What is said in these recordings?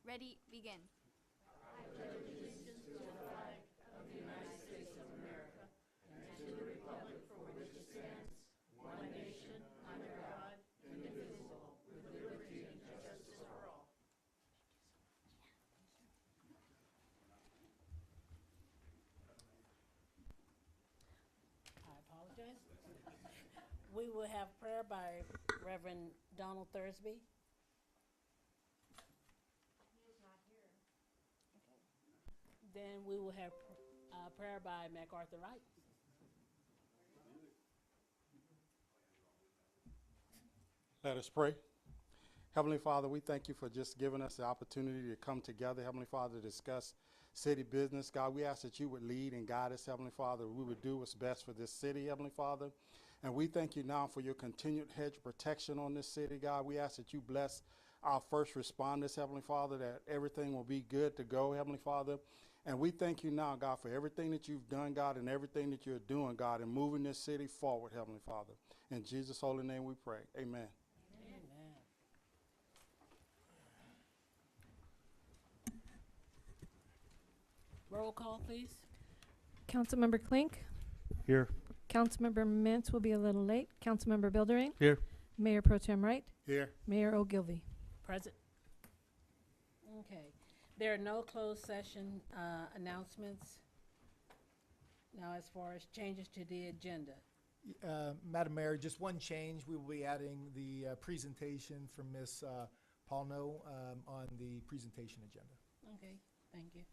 Ready, begin. I apologize. We will have prayer by Reverend Donald Thursby. Then we will have prayer by MacArthur Wright. Let us pray. Heavenly Father, we thank you for just giving us the opportunity to come together, Heavenly Father, to discuss city business. God, we ask that you would lead and guide us, Heavenly Father. We would do what's best for this city, Heavenly Father. And we thank you now for your continued hedge of protection on this city, God. We ask that you bless our first responders, Heavenly Father, that everything will be good to go, Heavenly Father. And we thank you now, God, for everything that you've done, God, and everything that you're doing, God, in moving this city forward, Heavenly Father. In Jesus' holy name we pray. Amen. Amen. Roll call, please. Councilmember Klink. Here. Councilmember Mintz will be a little late. Councilmember Bildering. Here. Mayor Pro Tem Wright. Here. Mayor Ogilvy. Present. Okay. There are no closed session announcements. Now, as far as changes to the agenda. Madam Mayor, just one change. We will be adding the presentation from Ms. Paulno on the presentation agenda. Okay, thank you.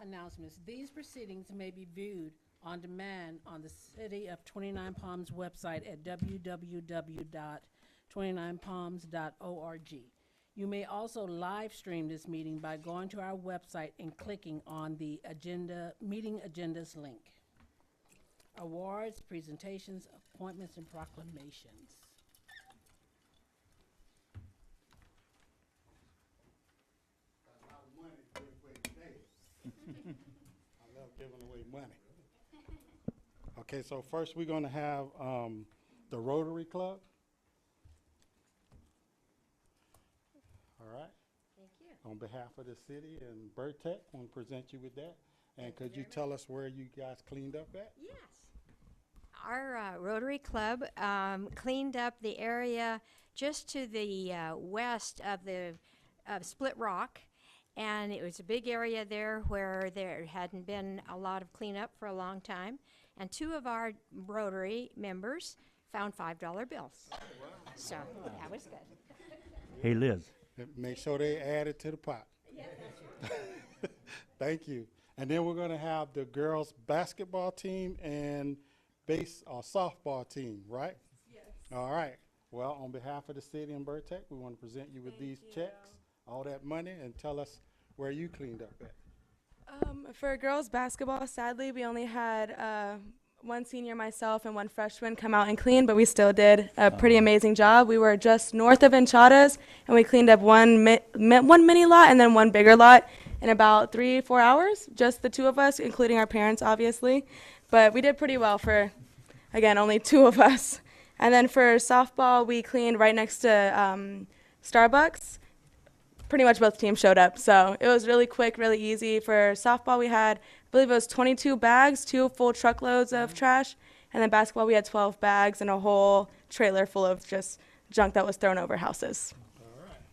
Announcements. These proceedings may be viewed on demand on the City of 29 Palms website at www.29palms.org. You may also live stream this meeting by going to our website and clicking on the meeting agendas link. Awards, presentations, appointments, and proclamations. I love giving away money. Okay, so first we're going to have the Rotary Club. All right. Thank you. On behalf of the city and Burtech, I want to present you with that. And could you tell us where you guys cleaned up at? Yes. Our Rotary Club cleaned up the area just to the west of the Split Rock. And it was a big area there where there hadn't been a lot of cleanup for a long time. And two of our Rotary members found $5 bills. So that was good. Hey, Liz. Make sure they add it to the pot. Thank you. And then we're going to have the girls' basketball team and softball team, right? Yes. All right. Well, on behalf of the city and Burtech, we want to present you with these checks, all that money, and tell us where you cleaned up at. For girls basketball, sadly, we only had one senior, myself, and one freshman come out and clean, but we still did a pretty amazing job. We were just north of Enchadas, and we cleaned up one mini lot and then one bigger lot in about 3-4 hours, just the two of us, including our parents, obviously. But we did pretty well for, again, only two of us. And then for softball, we cleaned right next to Starbucks. Pretty much both teams showed up, so it was really quick, really easy. For softball, we had, I believe it was 22 bags, 2 full truckloads of trash, and then basketball, we had 12 bags and a whole trailer full of just junk that was thrown over houses. All right.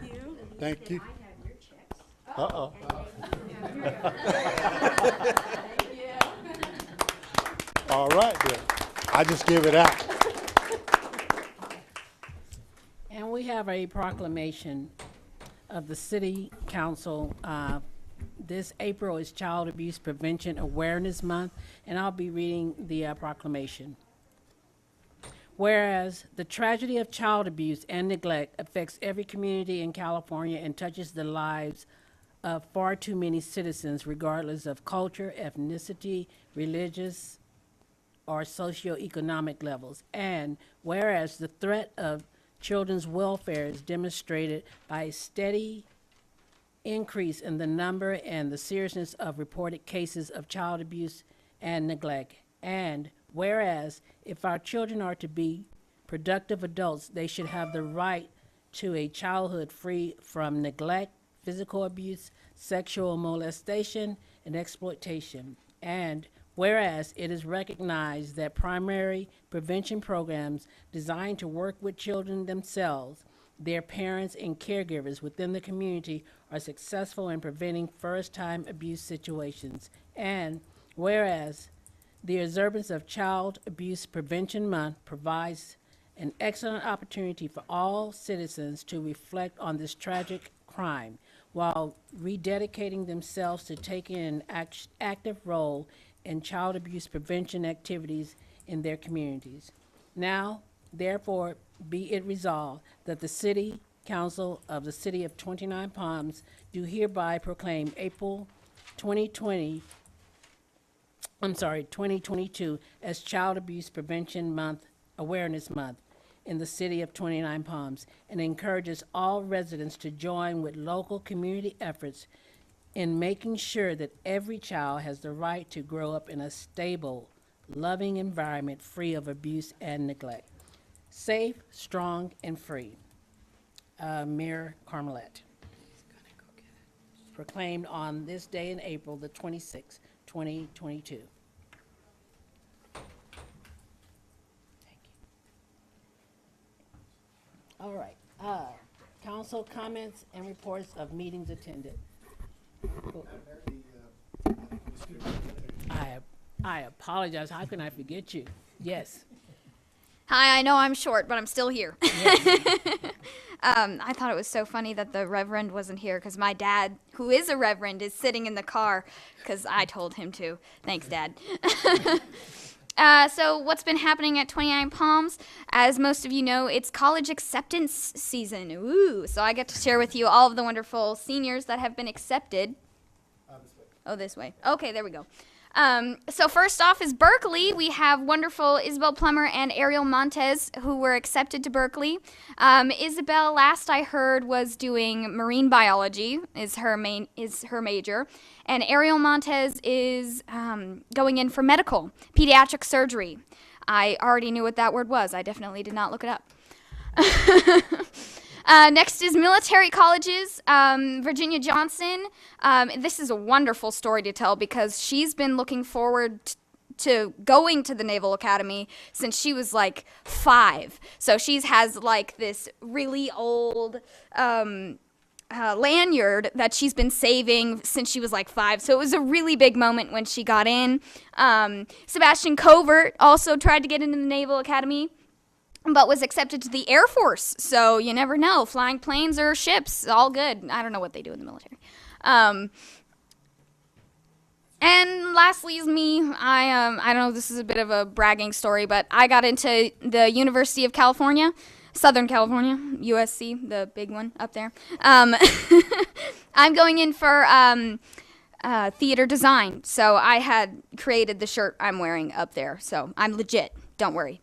Thank you. Thank you. I have your checks. Uh-oh. All right, then. I just give it out. And we have a proclamation of the City Council. This April is Child Abuse Prevention Awareness Month, and I'll be reading the proclamation. Whereas the tragedy of child abuse and neglect affects every community in California and touches the lives of far too many citizens, regardless of culture, ethnicity, religious, or socioeconomic levels. And whereas the threat of children's welfare is demonstrated by a steady increase in the number and the seriousness of reported cases of child abuse and neglect. And whereas if our children are to be productive adults, they should have the right to a childhood free from neglect, physical abuse, sexual molestation, and exploitation. And whereas it is recognized that primary prevention programs designed to work with children themselves, their parents, and caregivers within the community are successful in preventing first-time abuse situations. And whereas the observance of Child Abuse Prevention Month provides an excellent opportunity for all citizens to reflect on this tragic crime while rededicating themselves to taking an active role in child abuse prevention activities in their communities. Now, therefore, be it resolved that the City Council of the City of 29 Palms do hereby proclaim April 2022 as Child Abuse Prevention Month, Awareness Month in the City of 29 Palms, and encourages all residents to join with local community efforts in making sure that every child has the right to grow up in a stable, loving environment free of abuse and neglect. Safe, strong, and free. Mayor Carmelette. Proclaimed on this day in April the 26th, 2022. Thank you. All right. Council comments and reports of meetings attended. I apologize. How can I forget you? Yes. Hi, I know I'm short, but I'm still here. I thought it was so funny that the Reverend wasn't here because my dad, who is a Reverend, is sitting in the car because I told him to. Thanks, Dad. So what's been happening at 29 Palms? As most of you know, it's college acceptance season. Ooh, so I get to share with you all of the wonderful seniors that have been accepted. Oh, this way. Okay, there we go. So first off is Berkeley. We have wonderful Isabel Plummer and Ariel Montez who were accepted to Berkeley. Isabel, last I heard, was doing marine biology is her major, and Ariel Montez is going in for medical, pediatric surgery. I already knew what that word was. I definitely did not look it up. Next is military colleges. Virginia Johnson. This is a wonderful story to tell because she's been looking forward to going to the Naval Academy since she was like 5. So she has like this really old lanyard that she's been saving since she was like 5. So it was a really big moment when she got in. Sebastian Covert also tried to get into the Naval Academy, but was accepted to the Air Force. So you never know. Flying planes or ships, all good. I don't know what they do in the military. And lastly is me. I know this is a bit of a bragging story, but I got into the University of California, Southern California, USC, the big one up there. I'm going in for theater design. So I had created the shirt I'm wearing up there. So I'm legit. Don't worry.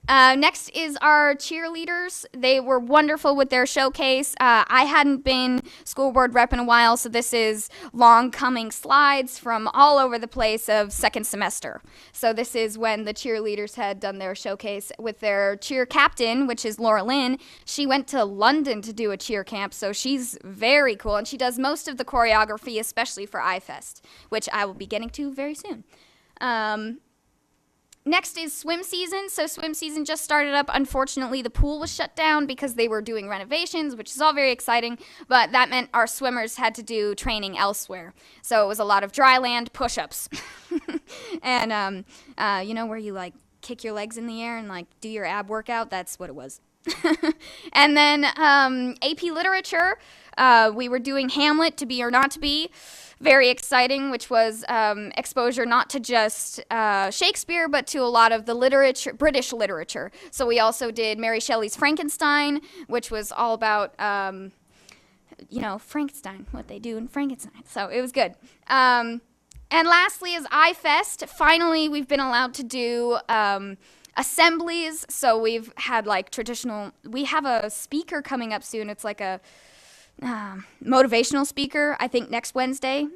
Next is our cheerleaders. They were wonderful with their showcase. I hadn't been school board rep in a while, so this is long coming slides from all over the place of second semester. So this is when the cheerleaders had done their showcase with their cheer captain, which is Laura Lynn. She went to London to do a cheer camp, so she's very cool, and she does most of the choreography, especially for iFest, which I will be getting to very soon. Next is swim season. So swim season just started up. Unfortunately, the pool was shut down because they were doing renovations, which is all very exciting, but that meant our swimmers had to do training elsewhere. So it was a lot of dry land push-ups. And, you know, where you, like, kick your legs in the air and, like, do your ab workout? That's what it was. And then AP Literature, we were doing Hamlet, To Be or Not to Be. Very exciting, which was exposure not to just Shakespeare, but to a lot of the literature, British literature. So we also did Mary Shelley's Frankenstein, which was all about, you know, Frankenstein, what they do in Frankenstein. So it was good. And lastly is iFest. Finally, we've been allowed to do assemblies. So we've had like traditional, we have a speaker coming up soon. It's like a motivational speaker, I think this Wednesday.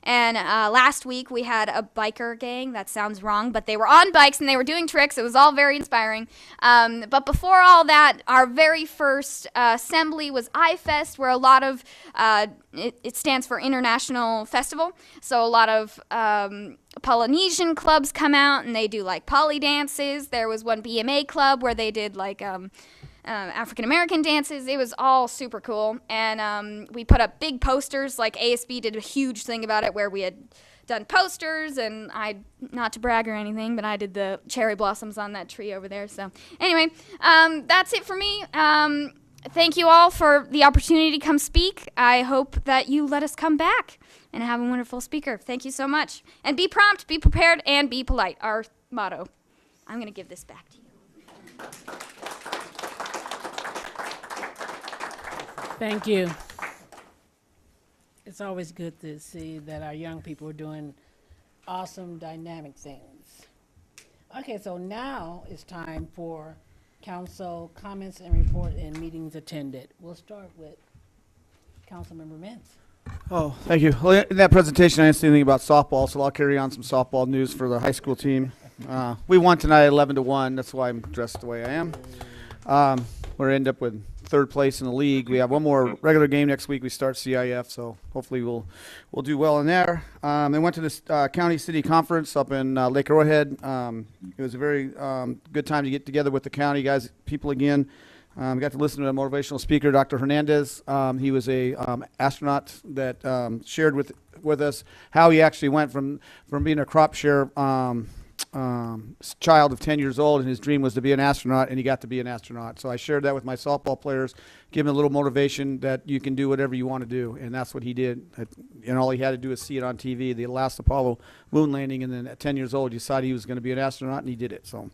And last week we had a biker gang. That sounds wrong, but they were on bikes and they were doing tricks. It was all very inspiring. But before all that, our very first assembly was iFest, where a lot of, it stands for International Festival. So a lot of Polynesian clubs come out and they do like poly dances. There was one BMA club where they did like African American dances. It was all super cool. And we put up big posters. Like ASB did a huge thing about it where we had done posters, and not to brag or anything, but I did the cherry blossoms on that tree over there. So anyway, that's it for me. Thank you all for the opportunity to come speak. I hope that you let us come back and have a wonderful speaker. Thank you so much. And be prompt, be prepared, and be polite, our motto. I'm going to give this back to you. Thank you. It's always good to see that our young people are doing awesome, dynamic things. Okay, so now it's time for council comments and report and meetings attended. We'll start with Councilmember Mintz. Oh, thank you. Well, in that presentation, I didn't say anything about softball, so I'll carry on some softball news for the high school team. We won tonight 11-1. That's why I'm dressed the way I am. We're end up with third place in the league. We have one more regular game next week. We start CIF, so hopefully we'll do well in there. They went to this county city conference up in Lake Arrowhead. It was a very good time to get together with the county guys, people again. We got to listen to a motivational speaker, Dr. Hernandez. He was a astronaut that shared with us how he actually went from being a crop share child of 10 years old, and his dream was to be an astronaut, and he got to be an astronaut. So I shared that with my softball players, give them a little motivation that you can do whatever you want to do, and that's what he did. And all he had to do was see it on TV, the last Apollo moon landing, and then at 10 years old, he decided he was going to be an astronaut, and he did it. So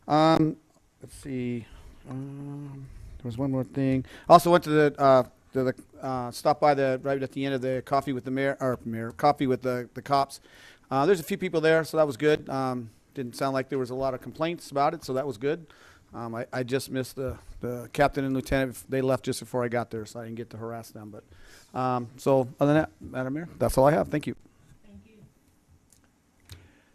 let's see. There was one more thing. Also went to the stopped by right at the end of the coffee with the coffee with the cops. There's a few people there, so that was good. Didn't sound like there was a lot of complaints about it, so that was good. I just missed the captain and lieutenant. They left just before I got there, so I didn't get to harass them. But so other than that, Madam Mayor, that's all I have. Thank you.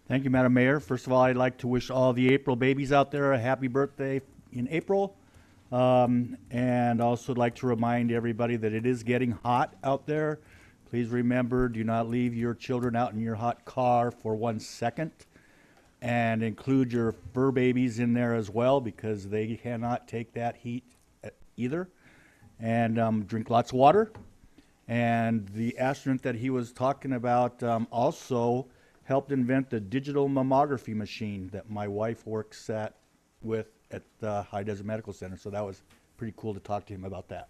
Thank you, Madam Mayor. First of all, I'd like to wish all the April babies out there a happy birthday in April. And also like to remind everybody that it is getting hot out there. Please remember, do not leave your children out in your hot car for 1 second. And include your fur babies in there as well, because they cannot take that heat either. And drink lots of water. And the astronaut that he was talking about also helped invent the digital mammography machine that my wife works at the High Desert Medical Center. So that was pretty cool to talk to him about that.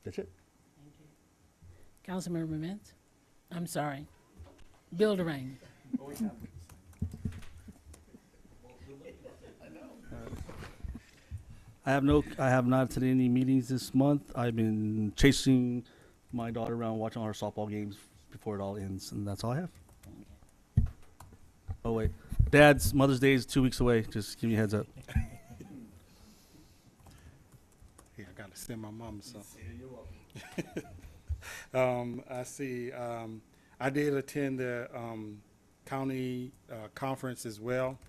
That's it. Councilmember Mintz. I'm sorry. Bill Durang. I have not attended any meetings this month. I've been chasing my daughter around, watching all her softball games before it all ends, and that's all I have. Oh wait, Mother's Day is 2 weeks away. Just give me a heads up. Yeah, I got to send my mom something. I see. I did attend the county conference as well,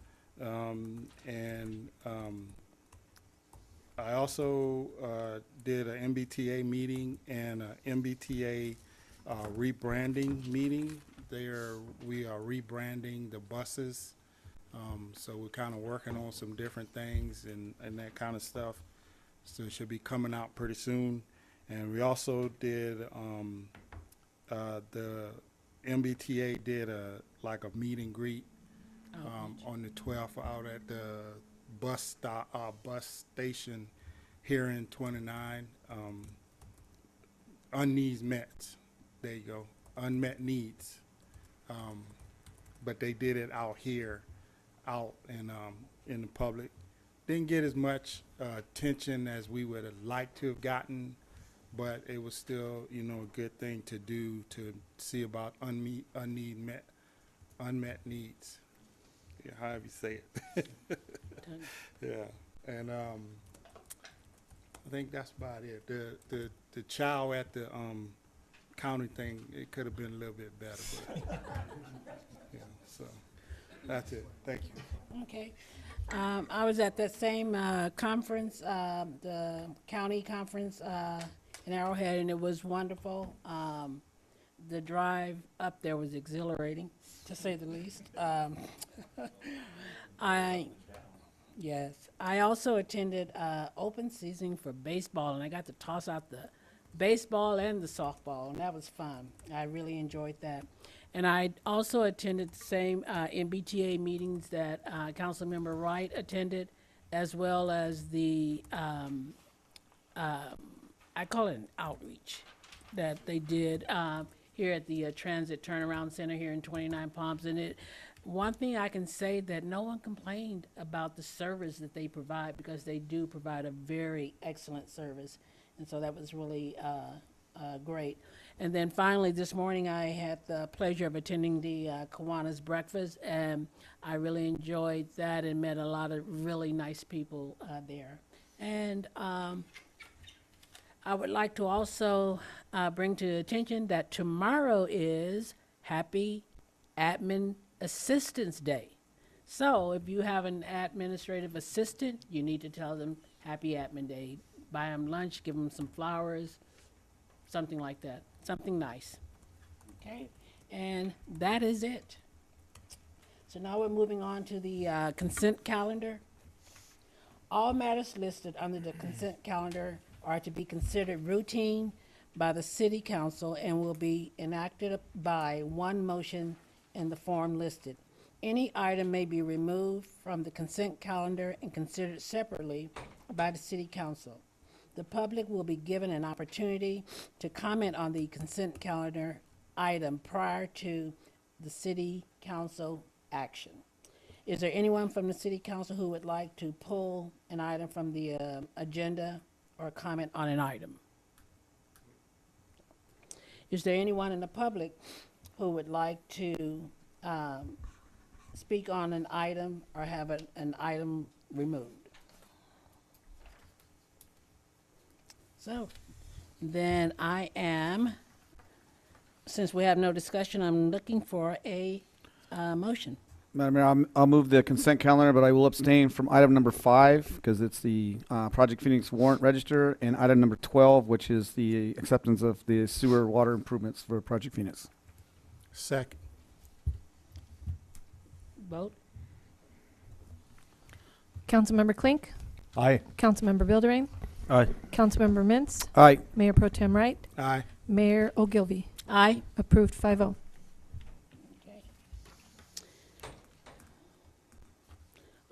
and I also did an MBTA meeting and an MBTA rebranding meeting. We are rebranding the buses, so we're kind of working on some different things and that kind of stuff. So it should be coming out pretty soon. And we also did the MBTA did a meet and greet on the 12th out at the bus station here in 29. Unneeds met. There you go. Unmet needs. But they did it out here, out in the public. Didn't get as much attention as we would have liked to have gotten, but it was still, a good thing to do to see about unmet needs. Yeah, however you say it. Yeah, and I think that's about it. The chow at the county thing, it could have been a little bit better, but yeah, so that's it. Thank you. Okay. I was at that same conference, the county conference in Arrowhead, and it was wonderful. The drive up there was exhilarating, to say the least. Yes, I also attended open season for baseball, and I got to toss out the baseball and the softball, and that was fun. I really enjoyed that. And I also attended the same MBTA meetings that Councilmember Wright attended, as well as the, I call it an outreach that they did here at the Transit Turnaround Center here in 29 Palms. And one thing I can say that no one complained about the service that they provide, because they do provide a very excellent service. And so that was really great. And then finally, this morning, I had the pleasure of attending the Kiwanis breakfast, and I really enjoyed that and met a lot of really nice people there. And I would like to also bring to attention that tomorrow is Happy Admin Assistance Day. So if you have an administrative assistant, you need to tell them Happy Admin Day. Buy them lunch, give them some flowers, something like that, something nice. Okay, and that is it. So now we're moving on to the consent calendar. All matters listed under the consent calendar are to be considered routine by the City Council and will be enacted by one motion in the form listed. Any item may be removed from the consent calendar and considered separately by the City Council. The public will be given an opportunity to comment on the consent calendar item prior to the City Council action. Is there anyone from the City Council who would like to pull an item from the agenda or comment on an item? Is there anyone in the public who would like to speak on an item or have an item removed? So then since we have no discussion, I'm looking for a motion. Madam Mayor, I'll move the consent calendar, but I will abstain from item number 5 because it's the Project Phoenix warrant register, and item number 12, which is the acceptance of the sewer water improvements for Project Phoenix. Second. Vote. Councilmember Klink, Aye. Councilmember Bilderrain, Aye. Councilmember Mintz, Aye. Mayor Pro Tem Wright, Aye. Mayor Ogilvy. Aye. Approved 5-0.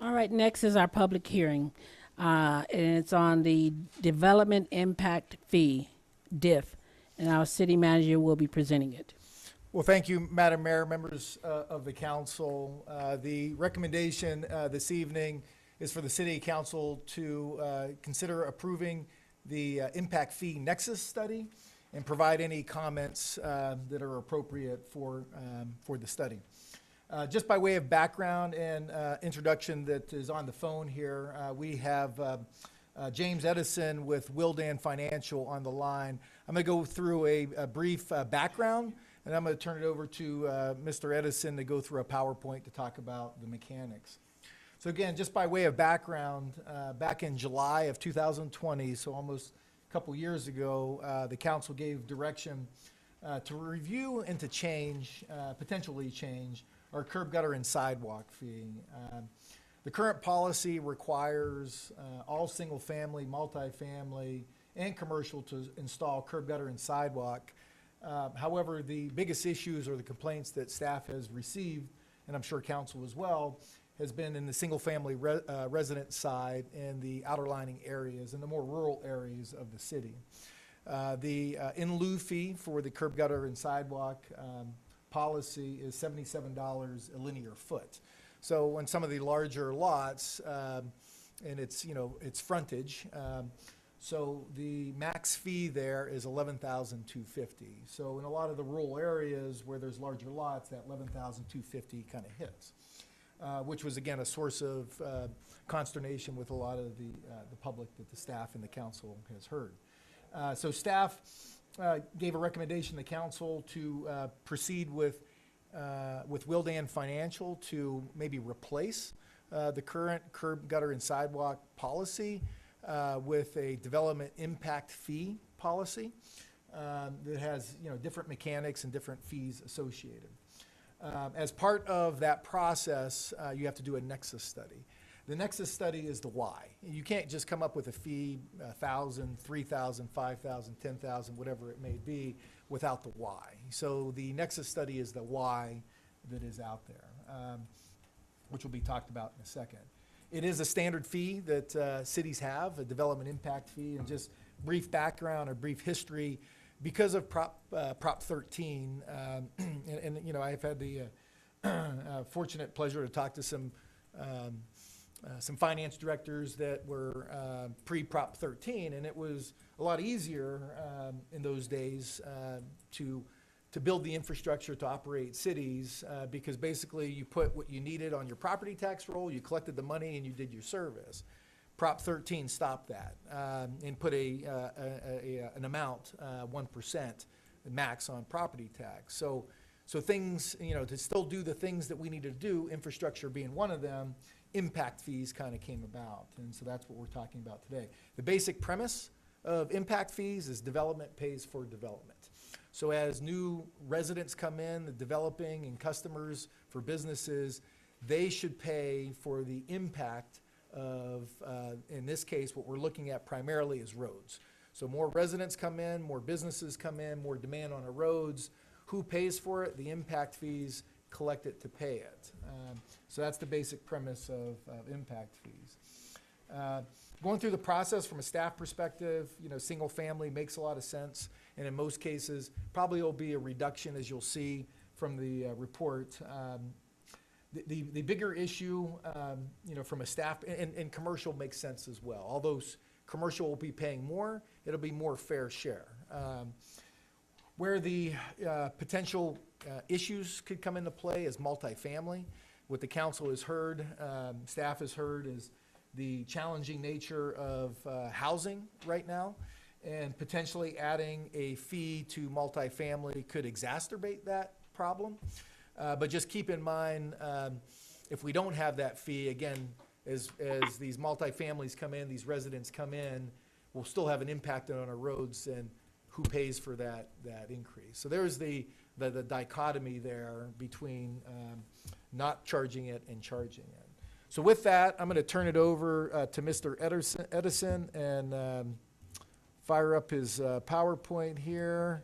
All right, next is our public hearing, and it's on the Development Impact Fee, DIF, and our city manager will be presenting it. Well, thank you, Madam Mayor, members of the council. The recommendation this evening is for the city council to consider approving the impact fee nexus study and provide any comments that are appropriate for the study. Just by way of background and introduction that is on the phone here, we have James Edison with Wildan Financial on the line. I'm going to go through a brief background, and I'm going to turn it over to Mr. Edison to go through a PowerPoint to talk about the mechanics. So again, just by way of background, back in July of 2020, so almost a couple years ago, the council gave direction to review and to change, potentially change, our curb, gutter, and sidewalk fee. The current policy requires all single-family, multifamily, and commercial to install curb, gutter, and sidewalk. However, the biggest issues or the complaints that staff has received, and I'm sure council as well, has been in the single-family resident side and the outer lining areas and the more rural areas of the city. The in lieu fee for the curb, gutter, and sidewalk policy is $77 a linear foot. So on some of the larger lots, and it's frontage, so the max fee there is $11,250. So in a lot of the rural areas where there's larger lots, that $11,250 kind of hits. which was again a source of consternation with a lot of the public that the staff and the council has heard. So staff gave a recommendation to the council to proceed with Wildan Financial to maybe replace the current curb, gutter, and sidewalk policy with a development impact fee policy that has, you know, different mechanics and different fees associated. As part of that process, you have to do a nexus study. The nexus study is the why. You can't just come up with a fee, 1,000, 3,000, 5,000, 10,000, whatever it may be, without the why. So the nexus study is the why that is out there, which will be talked about in a second. It is a standard fee that cities have, a development impact fee, and just brief background or brief history. Because of Prop 13, and you know, I've had the fortunate pleasure to talk to some finance directors that were pre-Prop 13, and it was a lot easier in those days to build the infrastructure to operate cities because basically you put what you needed on your property tax roll, you collected the money, and you did your service. Prop 13 stopped that and put an amount, 1% max on property tax. So things, you know, to still do the things that we need to do, infrastructure being one of them, impact fees kind of came about. And so that's what we're talking about today. The basic premise of impact fees is development pays for development. So as new residents come in, the developing and customers for businesses, they should pay for the impact of, in this case, what we're looking at primarily is roads. So more residents come in, more businesses come in, more demand on our roads. Who pays for it? The impact fees collect it to pay it. So that's the basic premise of impact fees. Going through the process from a staff perspective, you know, single family makes a lot of sense. And in most cases, probably will be a reduction, as you'll see from the report. The bigger issue, you know, from a staff, and commercial makes sense as well. Although commercial will be paying more, it'll be more fair share. Where the potential issues could come into play is multifamily. What the council has heard, staff has heard, is the challenging nature of housing right now, and potentially adding a fee to multifamily could exacerbate that problem. But just keep in mind, if we don't have that fee, again, as these multifamilies come in, these residents come in, we'll still have an impact on our roads and who pays for that increase. So there's the dichotomy there between not charging it and charging it. So with that, I'm going to turn it over to Mr. Edison and fire up his PowerPoint here.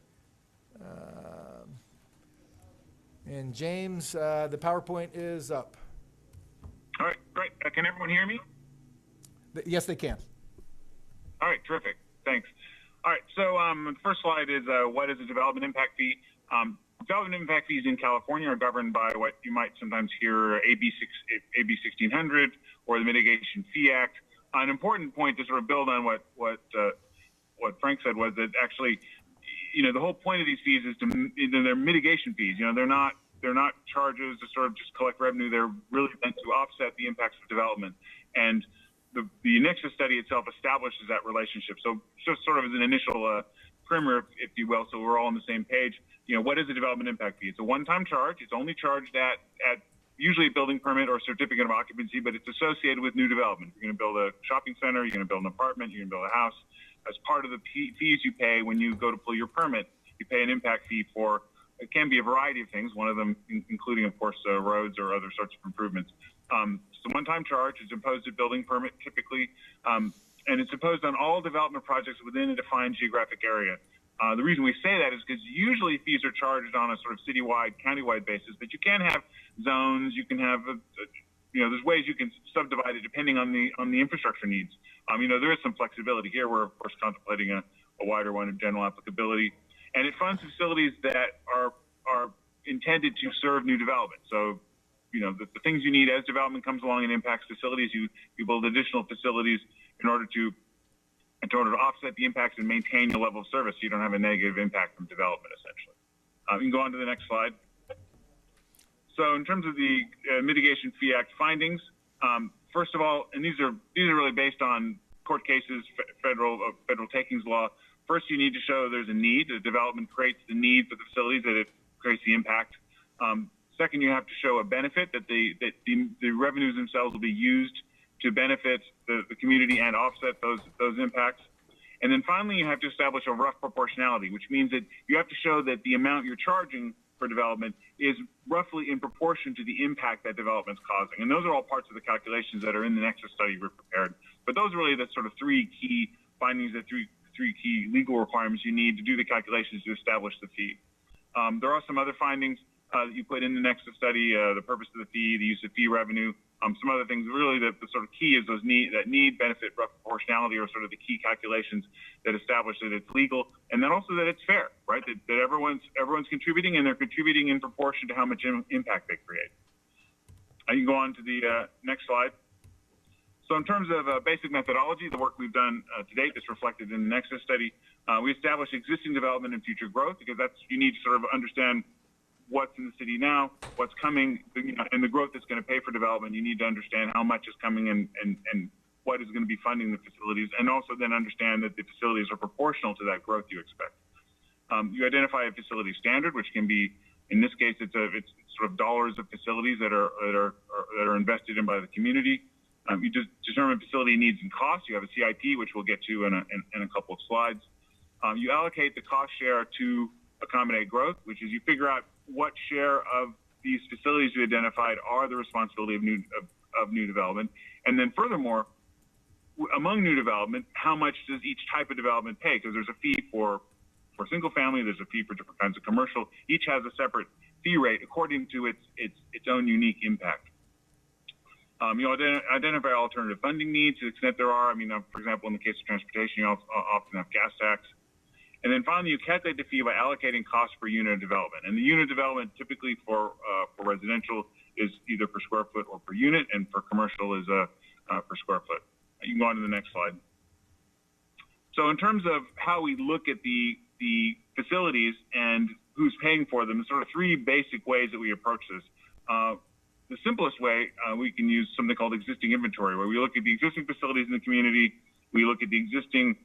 And James, the PowerPoint is up. All right, great. Can everyone hear me? Yes, they can. All right, terrific. Thanks. All right, so the first slide is what is a development impact fee? Development impact fees in California are governed by what you might sometimes hear AB 1600 or the Mitigation Fee Act. An important point to sort of build on what Frank said was that actually, you know, the whole point of these fees is they're mitigation fees. You know, they're not charges to sort of just collect revenue. They're really meant to offset the impacts of development. And the Nexus study itself establishes that relationship. So just sort of as an initial primer, if you will, so we're all on the same page. You know, what is a development impact fee? It's a one-time charge. It's only charged at usually a building permit or certificate of occupancy, but it's associated with new development. You're going to build a shopping center. You're going to build an apartment. You're going to build a house. As part of the fees you pay when you go to pull your permit, you pay an impact fee for, it can be a variety of things, one of them including, of course, roads or other sorts of improvements. It's a one-time charge. It's imposed at building permit typically, and it's imposed on all development projects within a defined geographic area. The reason we say that is because usually fees are charged on a sort of citywide, countywide basis, but you can have zones, you can have, you know, there's ways you can subdivide it depending on the infrastructure needs. You know, there is some flexibility here. We're, of course, contemplating a wider one of general applicability. And it funds facilities that are intended to serve new development. So, you know, the things you need as development comes along and impacts facilities, you build additional facilities in order to offset the impacts and maintain your level of service so you don't have a negative impact from development, essentially. You can go on to the next slide. So in terms of the Mitigation Fee Act findings, first of all, and these are really based on court cases, federal takings law. First, you need to show there's a need. The development creates the need for the facilities, that it creates the impact. Second, you have to show a benefit, that the revenues themselves will be used to benefit the community and offset those impacts. And then finally, you have to establish a rough proportionality, which means that you have to show that the amount you're charging for development is roughly in proportion to the impact that development's causing. And those are all parts of the calculations that are in the Nexus study we prepared. But those are really the sort of three key findings, that three key legal requirements you need to do the calculations to establish the fee. There are some other findings that you put in the Nexus study, the purpose of the fee, the use of fee revenue, some other things. Really, the sort of key is those need, benefit, rough proportionality are sort of the key calculations that establish that it's legal, and then also that it's fair, right? That everyone's contributing, and they're contributing in proportion to how much impact they create. You can go on to the next slide. So in terms of basic methodology, the work we've done to date is reflected in the Nexus study. We established existing development and future growth, because you need to sort of understand what's in the city now, what's coming, and the growth that's going to pay for development. You need to understand how much is coming and what is going to be funding the facilities, and also then understand that the facilities are proportional to that growth you expect. You identify a facility standard, which can be, in this case, it's sort of dollars of facilities that are invested in by the community. You just determine facility needs and costs. You have a CIP, which we'll get to in a couple of slides. You allocate the cost share to accommodate growth, which is you figure out what share of these facilities you identified are the responsibility of new development. And then furthermore, among new development, how much does each type of development pay? Because there's a fee for single family, there's a fee for different kinds of commercial. Each has a separate fee rate according to its own unique impact. You identify alternative funding needs to the extent there are. I mean, for example, in the case of transportation, you often have gas tax. And then finally, you calculate the fee by allocating costs per unit of development. And the unit development typically for residential is either per square foot or per unit, and for commercial is per square foot. You can go on to the next slide. So in terms of how we look at the facilities and who's paying for them, there's sort of three basic ways that we approach this. The simplest way, we can use something called existing inventory, where we look at the existing facilities in the community, we look at the existing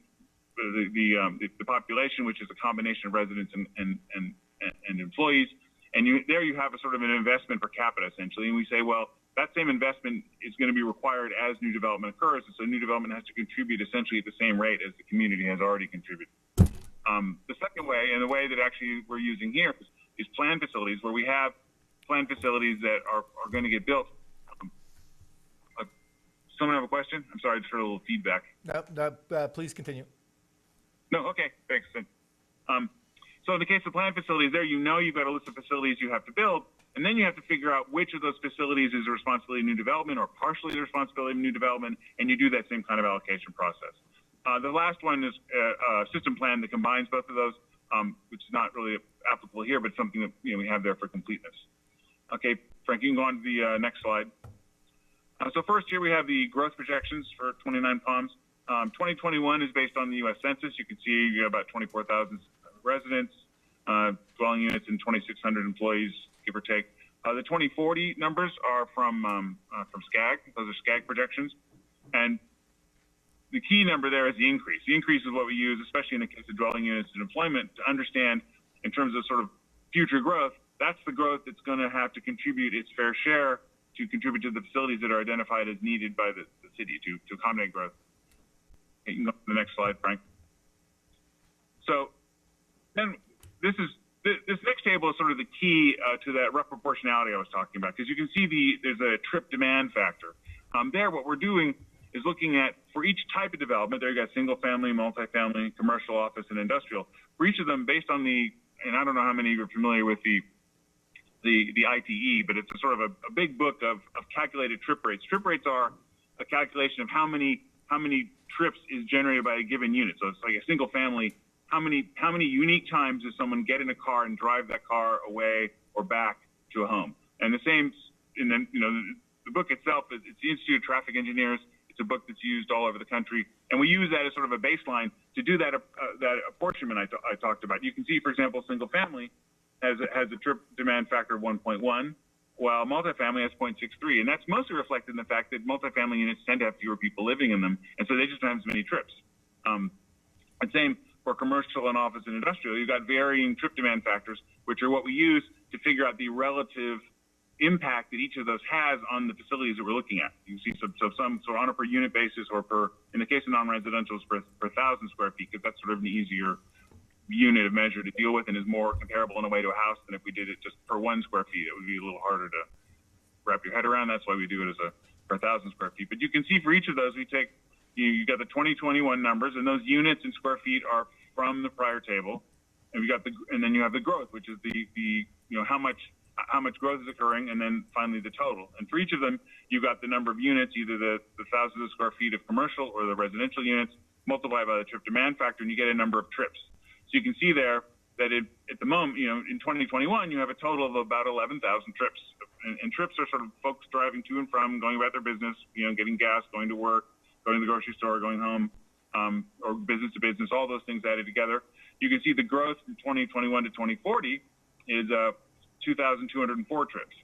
the population, which is a combination of residents and employees, and there you have a sort of an investment per capita essentially, and we say, well, that same investment is going to be required as new development occurs, and so new development has to contribute essentially at the same rate as the community has already contributed. The second way, and the way that actually we're using here, is planned facilities, where we have planned facilities that are going to get built. Someone have a question? I'm sorry, I just heard a little feedback. No, please continue. No, okay, thanks. So in the case of planned facilities, there you've got a list of facilities you have to build, and then you have to figure out which of those facilities is the responsibility of new development or partially the responsibility of new development, and you do that same kind of allocation process. The last one is a system plan that combines both of those, which is not really applicable here, but something that we have there for completeness. Okay, Frank, you can go on to the next slide. So first here we have the growth projections for 29 Palms. 2021 is based on the U.S. Census. You can see you have about 24,000 residents, dwelling units, and 2,600 employees, give or take. The 2040 numbers are from SCAG. Those are SCAG projections. And the key number there is the increase. The increase is what we use, especially in the case of dwelling units and employment, to understand in terms of sort of future growth. That's the growth that's going to have to contribute its fair share to contribute to the facilities that are identified as needed by the city to accommodate growth. Okay, you can go to the next slide, Frank. So then this next table is sort of the key to that rough proportionality I was talking about, because you can see there's a trip demand factor. There, what we're doing is looking at, for each type of development, there you got single family, multifamily, commercial, office, and industrial. For each of them, based on and I don't know how many of you are familiar with the ITE, but it's a sort of a big book of calculated trip rates. Trip rates are a calculation of how many trips is generated by a given unit. So it's like a single family. How many unique times does someone get in a car and drive that car away or back to a home? And the same, and then the book itself it's the Institute of Traffic Engineers. It's a book that's used all over the country, and we use that as sort of a baseline to do that apportionment I talked about. You can see, for example, single family has a trip demand factor of 1.1, while multifamily has 0.63. And that's mostly reflected in the fact that multifamily units tend to have fewer people living in them, and so they just don't have as many trips. And same for commercial and office and industrial. You've got varying trip demand factors, which are what we use to figure out the relative impact that each of those has on the facilities that we're looking at. You see, so on a per unit basis, or per, in the case of non-residentials, per 1,000 square feet, because that's sort of an easier unit of measure to deal with and is more comparable in a way to a house than if we did it just per 1 square feet. It would be a little harder to wrap your head around. That's why we do it as a per 1,000 square feet. But you can see for each of those, we take, you got the 2021 numbers, and those units in square feet are from the prior table, and and then you have the growth, which is the how much growth is occurring, and then finally the total. And for each of them, you've got the number of units, either the thousands of square feet of commercial or the residential units, multiplied by the trip demand factor, and you get a number of trips. So you can see there that at the moment, in 2021, you have a total of about 11,000 trips. And trips are sort of folks driving to and from, going about their business, getting gas, going to work, going to the grocery store, going home, or business to business, all those things added together. You can see the growth from 2021 to 2040 is 2,204 trips.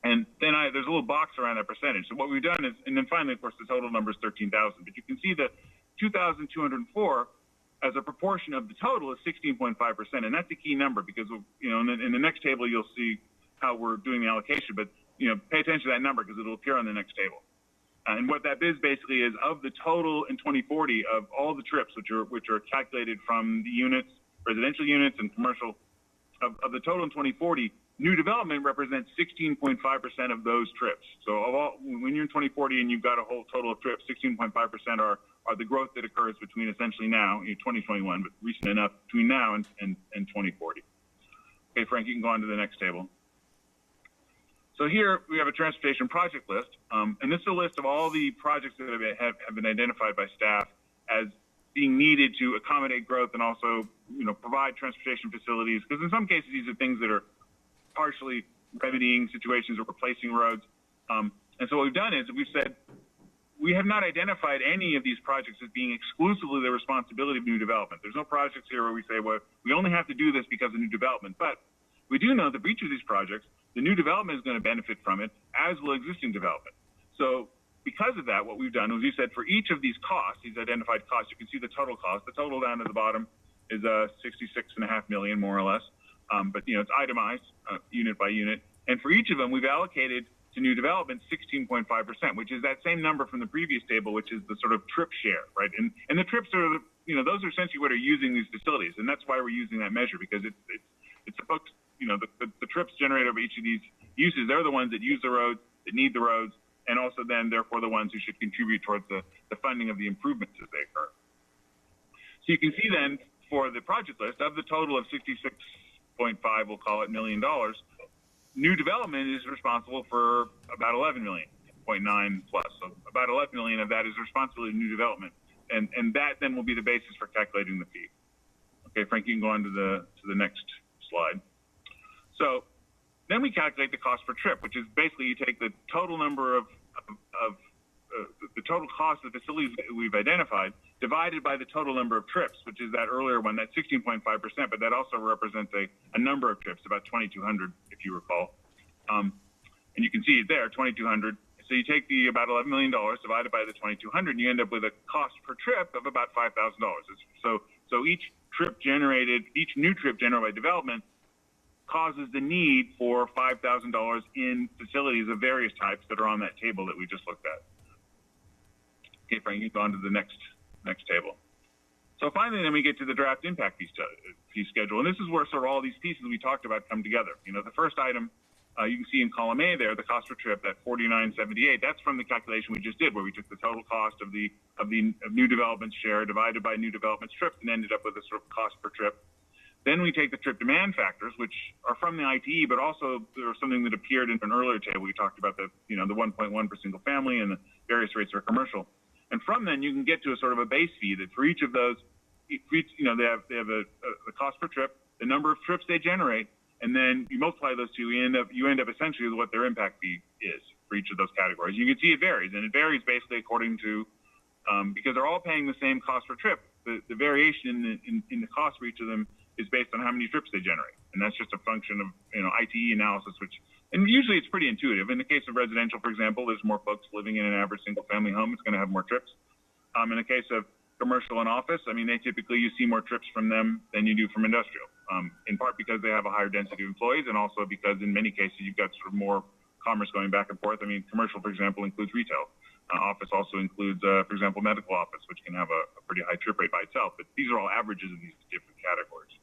And then there's a little box around that percentage. So what we've done is, and then finally, of course, the total number is 13,000. But you can see the 2,204 as a proportion of the total is 16.5%. And that's a key number because, in the next table, you'll see how we're doing the allocation. But, pay attention to that number because it'll appear on the next table. And what that is basically is of the total in 2040 of all the trips, which are calculated from the units, residential units and commercial, of the total in 2040, new development represents 16.5% of those trips. So when you're in 2040 and you've got a whole total of trips, 16.5% are the growth that occurs between essentially now, 2021, but recent enough between now and 2040. Okay, Frank, you can go on to the next table. So here we have a transportation project list, and this is a list of all the projects that have been identified by staff as being needed to accommodate growth and also, provide transportation facilities. Because in some cases, these are things that are partially remedying situations or replacing roads. And so what we've done is we've said we have not identified any of these projects as being exclusively the responsibility of new development. There's no projects here where we say, well, we only have to do this because of new development. But we do know that for each of these projects, the new development is going to benefit from it, as will existing development. So because of that, what we've done is we said for each of these costs, these identified costs, you can see the total cost. The total down at the bottom is $66.5 million, more or less. But it's itemized unit by unit. And for each of them, we've allocated to new development 16.5%, which is that same number from the previous table, which is the sort of trip share, right? And the trips are, those are essentially what are using these facilities, and that's why we're using that measure, because it's the folks, the trips generated by each of these uses, they're the ones that use the roads, that need the roads, and also then therefore the ones who should contribute towards the funding of the improvements as they occur. So you can see then for the project list, of the total of 66.5, we'll call it, $1 million, new development is responsible for about 11 million, 0.9 plus. So about 11 million of that is responsibility of new development. And that then will be the basis for calculating the fee. Okay, Frank, you can go on to the next slide. So then we calculate the cost per trip, which is basically you take the total number of the total cost of the facilities that we've identified divided by the total number of trips, which is that earlier one, that 16.5%, but that also represents a number of trips, about 2,200, if you recall. And you can see it there, 2,200. So you take the about $11 million divided by the 2,200, and you end up with a cost per trip of about $5,000. So each new trip generated by development causes the need for $5,000 in facilities of various types that are on that table that we just looked at. Okay, Frank, you can go on to the next table. So finally, then we get to the draft impact fee schedule, and this is where sort of all these pieces we talked about come together. The first item you can see in column A there, the cost per trip, that $49.78. That's from the calculation we just did, where we took the total cost of new development's share divided by new development's trips and ended up with a sort of cost per trip. Then we take the trip demand factors, which are from the ITE, but also there was something that appeared in an earlier table. We talked about the 1.1 for single family and the various rates for commercial. And from then you can get to a sort of a base fee that for each of those, they have a cost per trip, the number of trips they generate, and then you multiply those two, you end up essentially with what their impact fee is for each of those categories. You can see it varies, and it varies basically according to, because they're all paying the same cost per trip, the variation in the cost for each of them is based on how many trips they generate. And that's just a function of, ITE analysis, which and usually it's pretty intuitive. In the case of residential, for example, there's more folks living in an average single-family home. It's going to have more trips. In the case of commercial and office, I mean, you see more trips from them than you do from industrial, in part because they have a higher density of employees, and also because in many cases you've got sort of more commerce going back and forth. I mean, commercial, for example, includes retail. Office also includes, for example, medical office, which can have a pretty high trip rate by itself. But these are all averages of these different categories.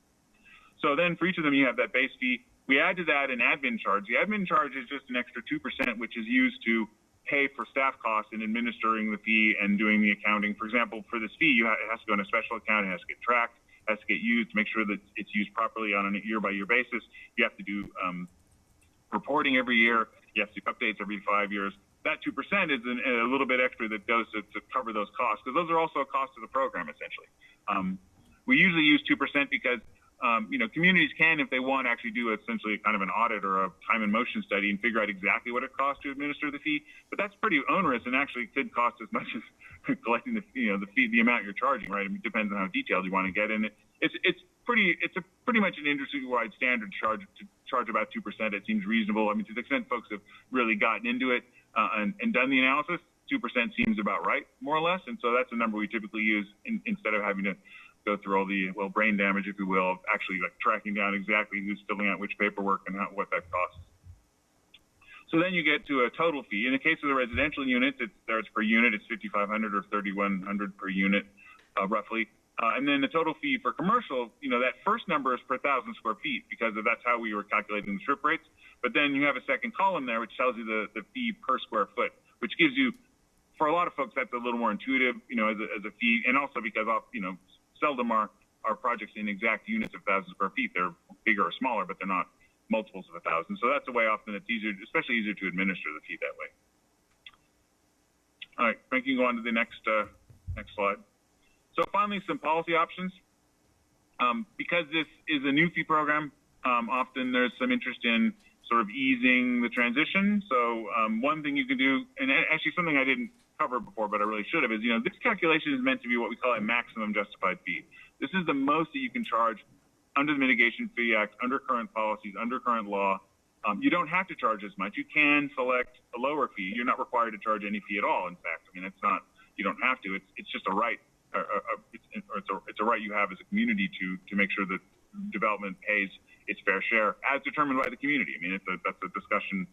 So then for each of them, you have that base fee. We add to that an admin charge. The admin charge is just an extra 2%, which is used to pay for staff costs in administering the fee and doing the accounting. For example, for this fee, it has to go in a special account. It has to get tracked, has to get used to make sure that it's used properly on a year-by-year basis. You have to do reporting every year. You have to do updates every 5 years. That 2% is a little bit extra that goes to cover those costs, because those are also a cost of the program, essentially. We usually use 2% because communities can, if they want, actually do essentially kind of an audit or a time and motion study and figure out exactly what it costs to administer the fee. But that's pretty onerous and actually could cost as much as collecting the fee, the amount you're charging, right? I mean, it depends on how detailed you want to get in it. It's pretty much an industry-wide standard to charge about 2%. It seems reasonable. I mean, to the extent folks have really gotten into it and done the analysis, 2% seems about right, more or less. And so that's a number we typically use instead of having to go through all the brain damage, if you will, of actually like tracking down exactly who's filling out which paperwork and what that costs. So then you get to a total fee. In the case of the residential unit, it starts per unit. It's $5,500 or $3,100 per unit, roughly. And then the total fee for commercial, that first number is per 1,000 square feet because that's how we were calculating the strip rates. But then you have a second column there which tells you the fee per square foot, which gives you, for a lot of folks, that's a little more intuitive, as a fee, and also because seldom are projects in exact units of 1,000 square feet. They're bigger or smaller, but they're not multiples of 1,000. So that's a way often it's easier, especially easier to administer the fee that way. All right, Frank, you can go on to the next slide. So finally, some policy options. Because this is a new fee program, often there's some interest in sort of easing the transition. So one thing you can do, and actually something I didn't cover before, but I really should have, is, this calculation is meant to be what we call a maximum justified fee. This is the most that you can charge under the Mitigation Fee Act, under current policies, under current law. You don't have to charge as much. You can select a lower fee. You're not required to charge any fee at all, in fact. I mean, you don't have to. It's just a right. It's a right you have as a community to make sure that development pays its fair share as determined by the community. I mean, that's a discussion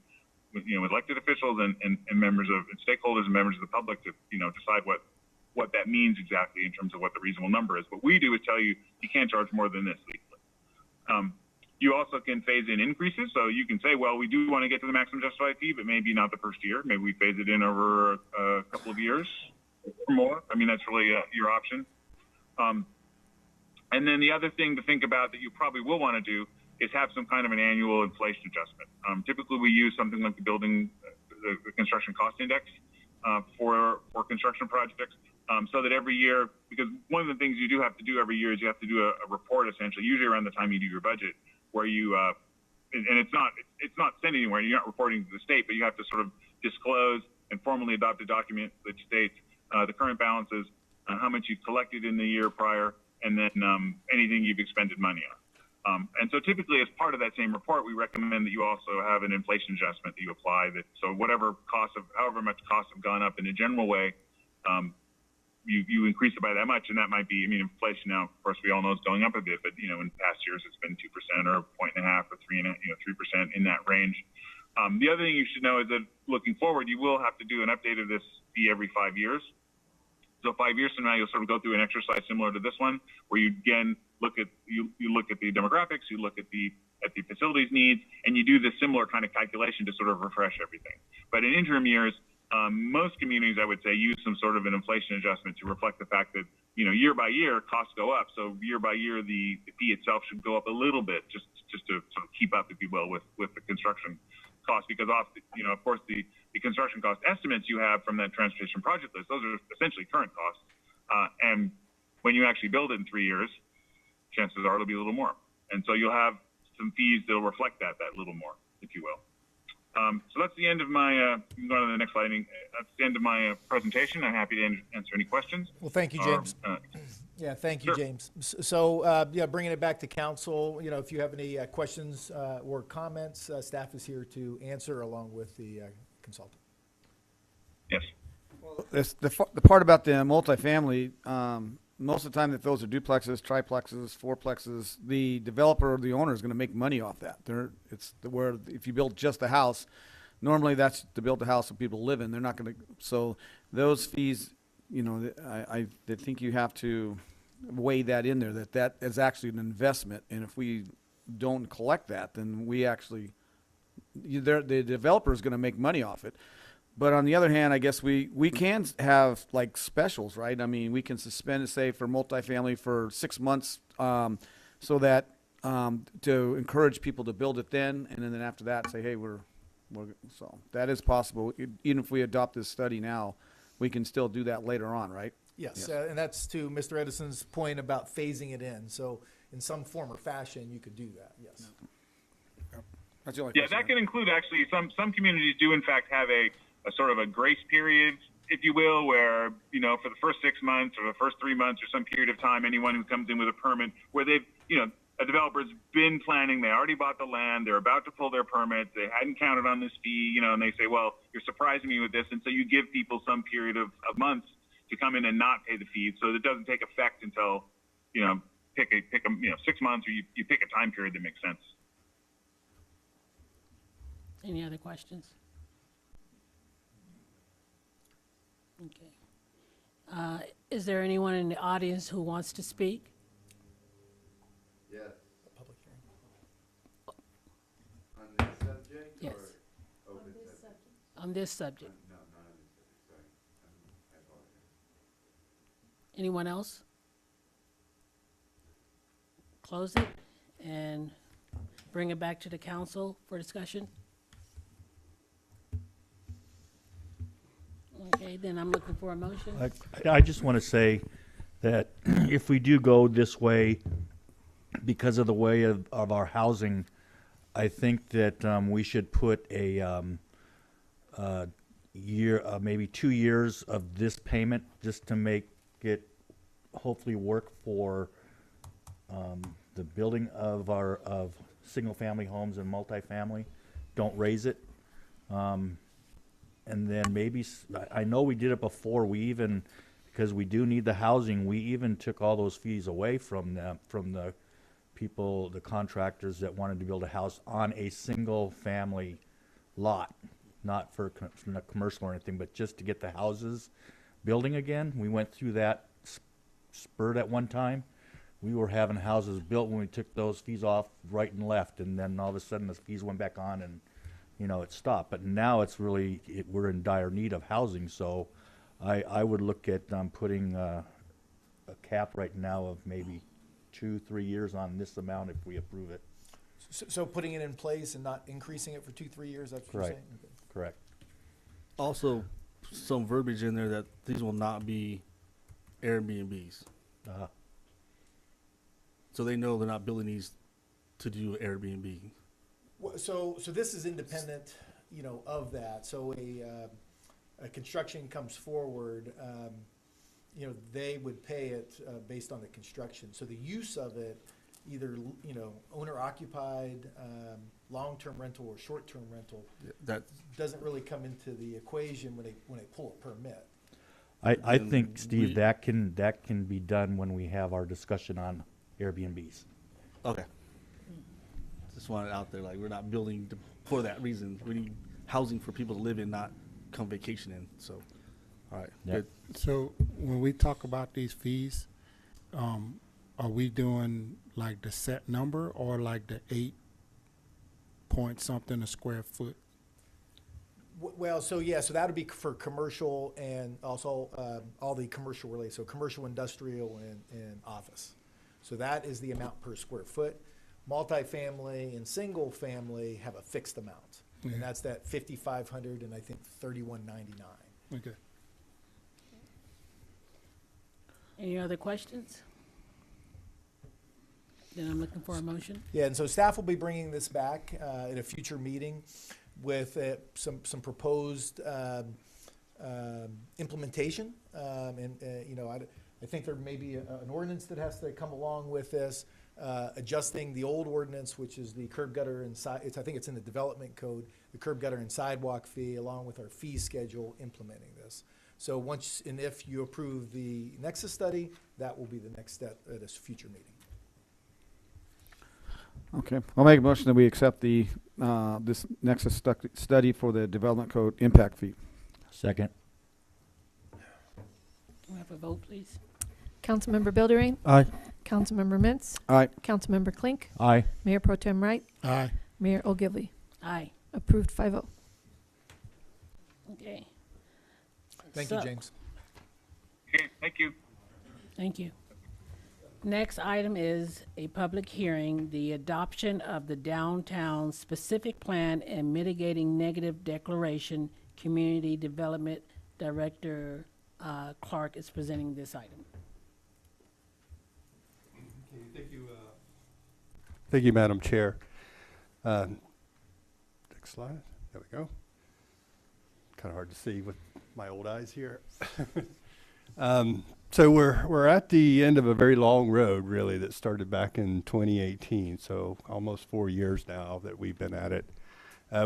with elected officials and members of stakeholders and members of the public to decide what that means exactly in terms of what the reasonable number is. What we do is tell you can't charge more than this legally. You also can phase in increases, so you can say, well, we do want to get to the maximum justified fee, but maybe not the first year. Maybe we phase it in over a couple of years or more. I mean, that's really your option. And then the other thing to think about that you probably will want to do is have some kind of an annual inflation adjustment. Typically, we use something like the construction cost index for construction projects, so that every year, because one of the things you do have to do every year is you have to do a report, essentially, usually around the time you do your budget, where you and it's not sent anywhere. You're not reporting to the state, but you have to sort of disclose and formally adopt a document that states the current balances, how much you've collected in the year prior, and then anything you've expended money on. And so typically, as part of that same report, we recommend that you also have an inflation adjustment that you apply. So however much costs have gone up in a general way, you increase it by that much, and that might be, inflation now, of course, we all know is going up a bit, but in past years it's been 2% or 1.5% or 3% in that range. The other thing you should know is that looking forward, you will have to do an update of this fee every 5 years. So 5 years from now, you'll sort of go through an exercise similar to this one, where you again look at the demographics, you look at the facilities needs, and you do this similar kind of calculation to sort of refresh everything. But in interim years, most communities, I would say, use some sort of an inflation adjustment to reflect the fact that year by year costs go up. So year by year, the fee itself should go up a little bit, just to sort of keep up, if you will, with the construction cost, because of course, the construction cost estimates you have from that transportation project list, those are essentially current costs. And when you actually build it in 3 years, chances are it'll be a little more. And so you'll have some fees that'll reflect that little more, if you will. So that's the end of my, you can go on to the next slide. That's the end of my presentation. I'm happy to answer any questions. Well, thank you, James. Yeah, thank you, Sure. James. So, yeah, bringing it back to council, if you have any questions or comments, staff is here to answer along with the consultant. Yes. The part about the multifamily, most of the time that those are duplexes, triplexes, fourplexes, the developer or the owner is going to make money off that. Where if you build just a house, normally that's to build a house so people live in. They're not going to. So those fees, I think you have to weigh that in there. That is actually an investment, and if we don't collect that, then we actually, the developer is going to make money off it. But on the other hand, I guess we can have like specials, right? I mean, we can suspend it, say, for multifamily for 6 months, so that to encourage people to build it then, and then after that, say, hey, so that is possible. Even if we adopt this study now, we can still do that later on, right? Yes, and that's to Mr. Edison's point about phasing it in. So in some form or fashion, you could do that, yes. That's the only Yeah, question I that can include actually some communities do in fact have a sort of a grace period, if you will, where, for the first 6 months or the first 3 months or some period of time, anyone who comes in with a permit where they've, a developer's been planning, they already bought the land, they're about to pull their permit, they hadn't counted on this fee, and they say, well, you're surprising me with this. And so you give people some period of months to come in and not pay the fee, so that it doesn't take effect until, pick a 6 months, or you pick a time period that makes sense. Any other questions? Okay. Is there anyone in the audience who wants to speak? Yes. Public hearing. On this subject? Yes. Or open subject? On this subject. No, not on this subject, sorry. I apologize. Anyone else? Close it and bring it back to the council for discussion. Okay, then I'm looking for a motion. I just want to say that if we do go this way, because of the way of our housing, I think that we should put a year, maybe 2 years of this payment, just to make it hopefully work for the building of single-family homes and multifamily. Don't raise it. And then maybe, I know we did it before, because we do need the housing, we even took all those fees away from the people, the contractors that wanted to build a house on a single-family lot, not for commercial or anything, but just to get the houses building again. We went through that spurt at one time. We were having houses built when we took those fees off right and left, and then all of a sudden the fees went back on and it stopped. But now it's really, we're in dire need of housing, so I would look at putting a cap right now of maybe 2-3 years on this amount if we approve it. So putting it in place and not increasing it for 2-3 years, that's what you're Correct. saying? Okay. Correct. Also, some verbiage in there that these will not be Airbnbs. Uh-huh. So they know they're not building these to do Airbnb. So this is independent, of that. So a construction comes forward, they would pay it based on the construction. So the use of it, either owner occupied, long-term rental or short-term rental, That doesn't really come into the equation when they pull a permit. I Then think, Steve, we- that can be done when we have our discussion on Airbnbs. okay. Just want it out there, like we're not building for that reason. We need housing for people to live in, not come vacation in. So, all right, Yeah. good. So when we talk about these fees, are we doing like the set number or like the 8 point something a square foot? Well, so that would be for commercial and also all the commercial related, so commercial, industrial, and office. So that is the amount per square foot. Multifamily and single family have a fixed amount, and that's that $5,500 and I think $3,199. Okay. Any other questions? Then I'm looking for a motion. Yeah, and so staff will be bringing this back at a future meeting with some proposed implementation. I think there may be an ordinance that has to come along with this, adjusting the old ordinance, which is the curb gutter and I think it's in the development code, the curb gutter and sidewalk fee, along with our fee schedule implementing this. So once and if you approve the Nexus study, that will be the next step at a future meeting. Okay, I'll make a motion that we accept the, this Nexus study for the development code impact fee. Second. Can we have a vote, please? Councilmember Bilderine? Aye. Councilmember Mintz? Aye. Councilmember Klink? Aye. Mayor Pro Tem Wright? Aye. Mayor Ogilvy? Aye. Approved 5-0. Okay. Thank you, So- James. Okay, thank you. Thank you. Next item is a public hearing, the adoption of the downtown specific plan and mitigating negative declaration. Community Development Director Clark is presenting this item. Okay, thank you, Madam Chair. Next slide. There we go. Kind of hard to see with my old eyes here. So we're at the end of a very long road, really, that started back in 2018. So almost 4 years now that we've been at it.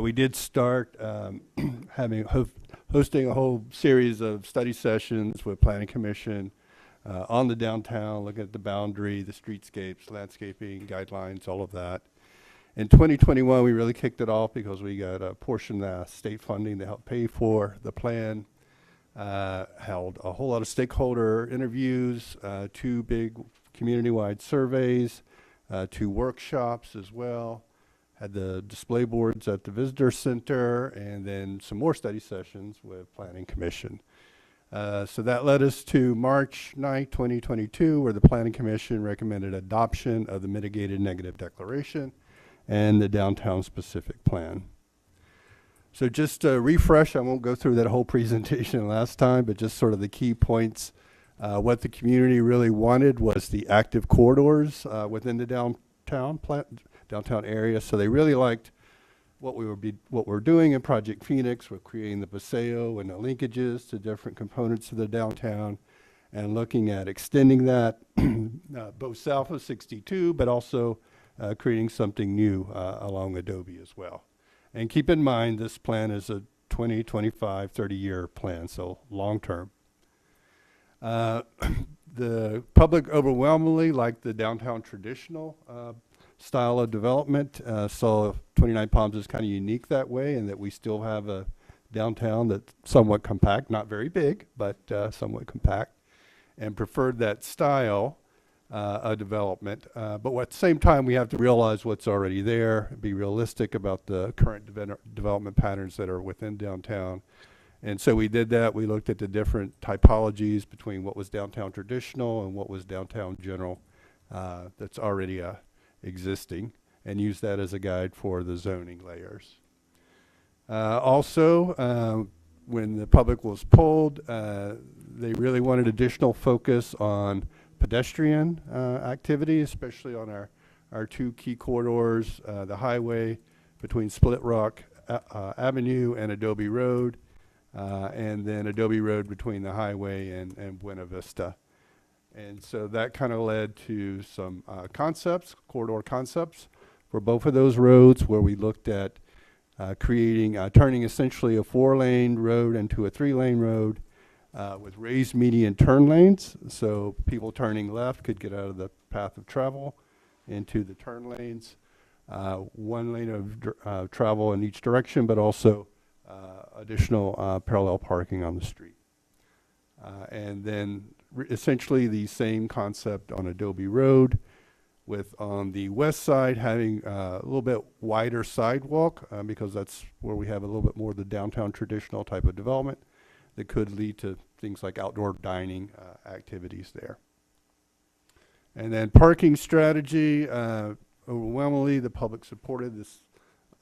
We did start hosting a whole series of study sessions with Planning Commission on the downtown, looking at the boundary, the streetscapes, landscaping, guidelines, all of that. In 2021, we really kicked it off because we got a portion of state funding to help pay for the plan. Held a whole lot of stakeholder interviews, 2 big community-wide surveys, 2 workshops as well. Had the display boards at the visitor center, and then some more study sessions with Planning Commission. So that led us to March 9th, 2022, where the Planning Commission recommended adoption of the mitigated negative declaration and the downtown specific plan. So just a refresh, I won't go through that whole presentation last time, but just sort of the key points. What the community really wanted was the active corridors within the downtown area. So they really liked what we're doing in Project Phoenix. We're creating the Paseo and the linkages to different components of the downtown and looking at extending that both south of 62, but also creating something new along Adobe as well. And keep in mind, this plan is a 20, 25, 30-year plan, so long-term. The public overwhelmingly liked the downtown traditional style of development. So 29 Palms is kind of unique that way, in that we still have a downtown that's somewhat compact, not very big, but somewhat compact, and preferred that style of development. But at the same time, we have to realize what's already there, be realistic about the current development patterns that are within downtown. And so we did that. We looked at the different typologies between what was downtown traditional and what was downtown general that's already existing, and used that as a guide for the zoning layers. Also, when the public was polled, they really wanted additional focus on pedestrian activity, especially on our 2 key corridors, the highway between Split Rock Avenue and Adobe Road, and then Adobe Road between the highway and Buena Vista. And so that kind of led to some corridor concepts for both of those roads, where we looked at turning essentially a 4-lane road into a 3-lane road, with raised median turn lanes, so people turning left could get out of the path of travel into the turn lanes. 1 lane of travel in each direction, but also additional parallel parking on the street. And then essentially the same concept on Adobe Road, with on the west side having a little bit wider sidewalk, because that's where we have a little bit more of the downtown traditional type of development that could lead to things like outdoor dining activities there. And then parking strategy, overwhelmingly the public supported this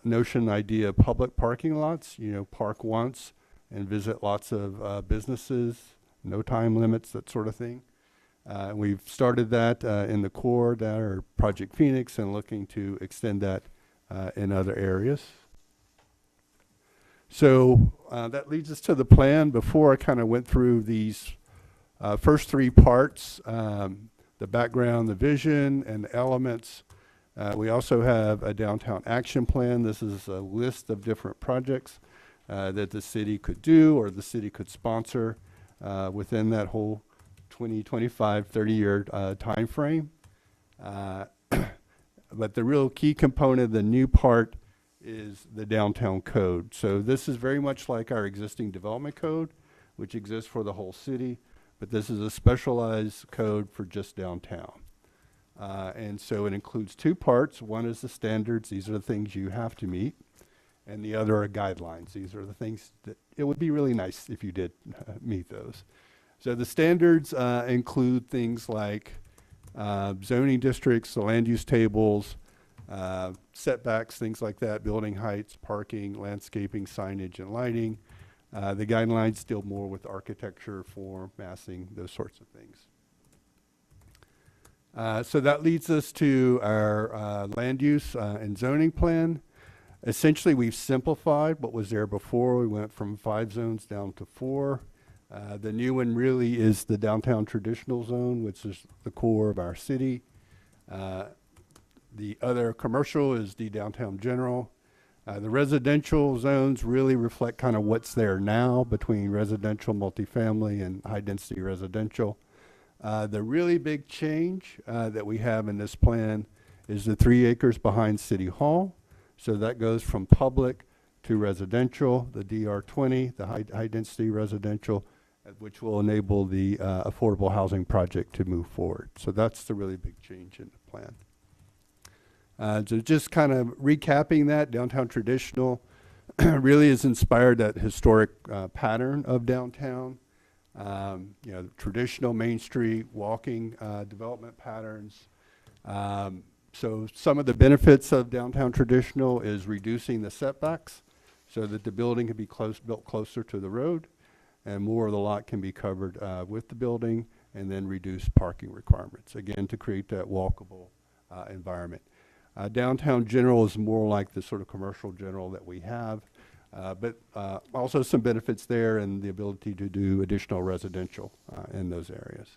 idea of public parking lots. Park once and visit lots of businesses, no time limits, that sort of thing. We've started that in the core, that are Project Phoenix, and looking to extend that in other areas. So that leads us to the plan. Before I kind of went through these First three parts, the background, the vision, and the elements. We also have a downtown action plan. This is a list of different projects that the city could do or the city could sponsor within that whole 20, 25, 30-year time frame. But the real key component, the new part, is the downtown code. So this is very much like our existing development code, which exists for the whole city, but this is a specialized code for just downtown. And so it includes two parts. One is the standards. These are the things you have to meet. And the other are guidelines. These are the things that it would be really nice if you did meet those. So the standards include things like zoning districts, the land use tables, setbacks, things like that, building heights, parking, landscaping, signage, and lighting. The guidelines deal more with architecture, form, massing, those sorts of things. So that leads us to our land use and zoning plan. Essentially, we've simplified what was there before. We went from 5 zones down to 4. The new one really is the downtown traditional zone, which is the core of our city. The other commercial is the downtown general. The residential zones really reflect kind of what's there now between residential, multifamily, and high-density residential. The really big change that we have in this plan is the 3 acres behind City Hall. So that goes from public to residential, the DR20, the high-density residential, which will enable the affordable housing project to move forward. So that's the really big change in the plan. So just kind of recapping that, downtown traditional really is inspired that historic pattern of downtown. You know, traditional Main Street walking development patterns. So some of the benefits of downtown traditional is reducing the setbacks so that the building can be built closer to the road and more of the lot can be covered with the building, and then reduce parking requirements, again, to create that walkable environment. Downtown general is more like the sort of commercial general that we have, but also some benefits there and the ability to do additional residential in those areas.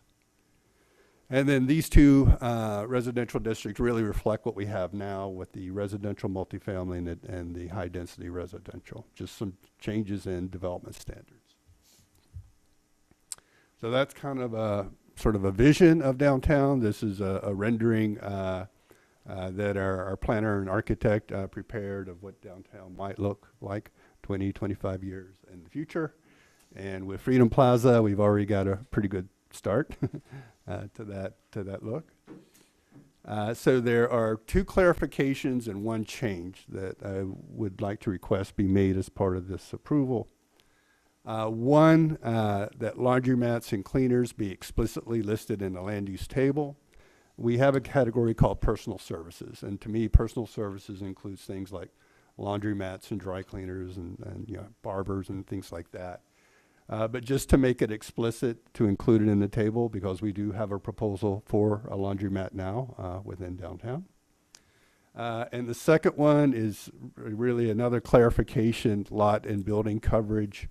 And then these two residential districts really reflect what we have now with the residential multifamily and the high density residential, just some changes in development standards. So that's kind of a sort of a vision of downtown. This is a rendering that our planner and architect prepared of what downtown might look like 20, 25 years in the future. And with Freedom Plaza, we've already got a pretty good start to that look. So there are 2 clarifications and 1 change that I would like to request be made as part of this approval. One, that laundromats and cleaners be explicitly listed in the land use table. We have a category called personal services, and to me, personal services includes things like laundromats and dry cleaners and you know, barbers and things like that. But just to make it explicit to include it in the table, because we do have a proposal for a laundromat now within downtown. And the second one is really another clarification, lot and building coverage.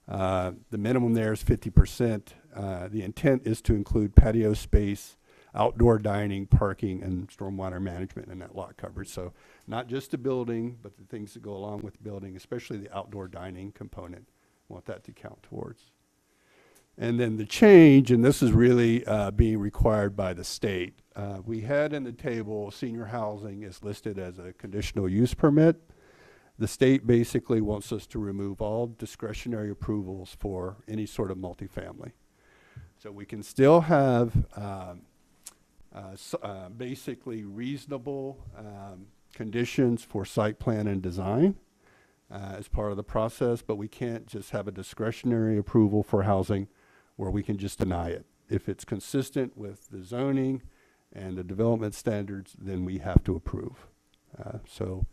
The minimum there is 50%. The intent is to include patio space, outdoor dining, parking, and stormwater management in that lot coverage. So not just the building, but the things that go along with the building, especially the outdoor dining component. Want that to count towards. And then the change, and this is really being required by the state. We had in the table senior housing is listed as a conditional use permit. The state basically wants us to remove all discretionary approvals for any sort of multifamily. So we can still have basically reasonable conditions for site plan and design as part of the process, but we can't just have a discretionary approval for housing where we can just deny it. If it's consistent with the zoning and the development standards, then we have to approve. So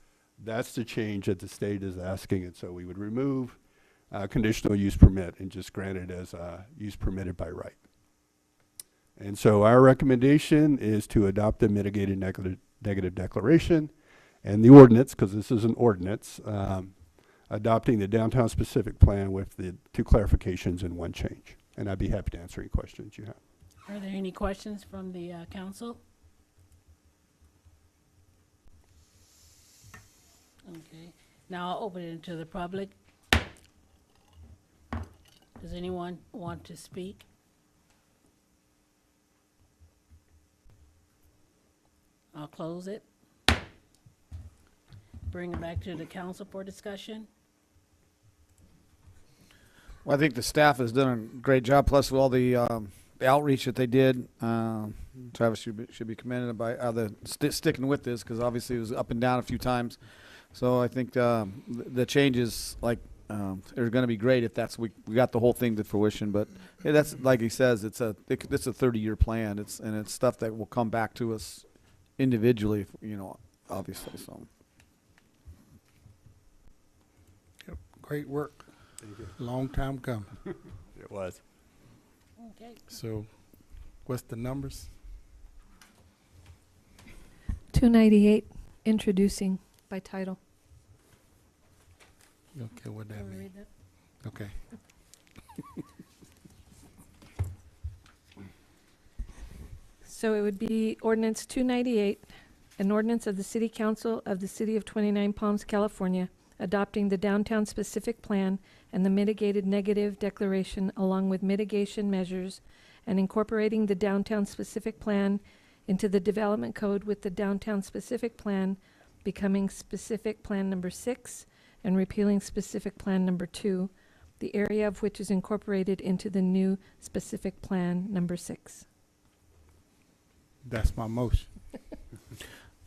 that's the change that the state is asking, and so we would remove conditional use permit and just grant it as use permitted by right. And so our recommendation is to adopt the mitigated negative declaration and the ordinance, because this is an ordinance, adopting the downtown specific plan with the 2 clarifications and 1 change. and I'd be happy to answer any questions you have. Are there any questions from the council? Okay, now I'll open it to the public. Does anyone want to speak? I'll close it. Bring it back to the council for discussion. Well, I think the staff has done a great job, plus with all the outreach that they did. Travis should be commended by sticking with this, because obviously it was up and down a few times. So I think the changes, like, are going to be great if we got the whole thing to fruition. But yeah, that's like he says, it's a 30-year plan. It's stuff that will come back to us individually, obviously. So Yep, great work. Long time coming. It was. Okay. So, what's the numbers? 298, introducing by title. Okay, what that Wanna mean? read that? Okay. So it would be ordinance 298, an ordinance of the City Council of the City of 29 Palms, California, adopting the downtown specific plan and the mitigated negative declaration along with mitigation measures, and incorporating the downtown specific plan into the development code, with the downtown specific plan becoming specific plan number 6 and repealing specific plan number 2, the area of which is incorporated into the new specific plan number 6. That's my motion.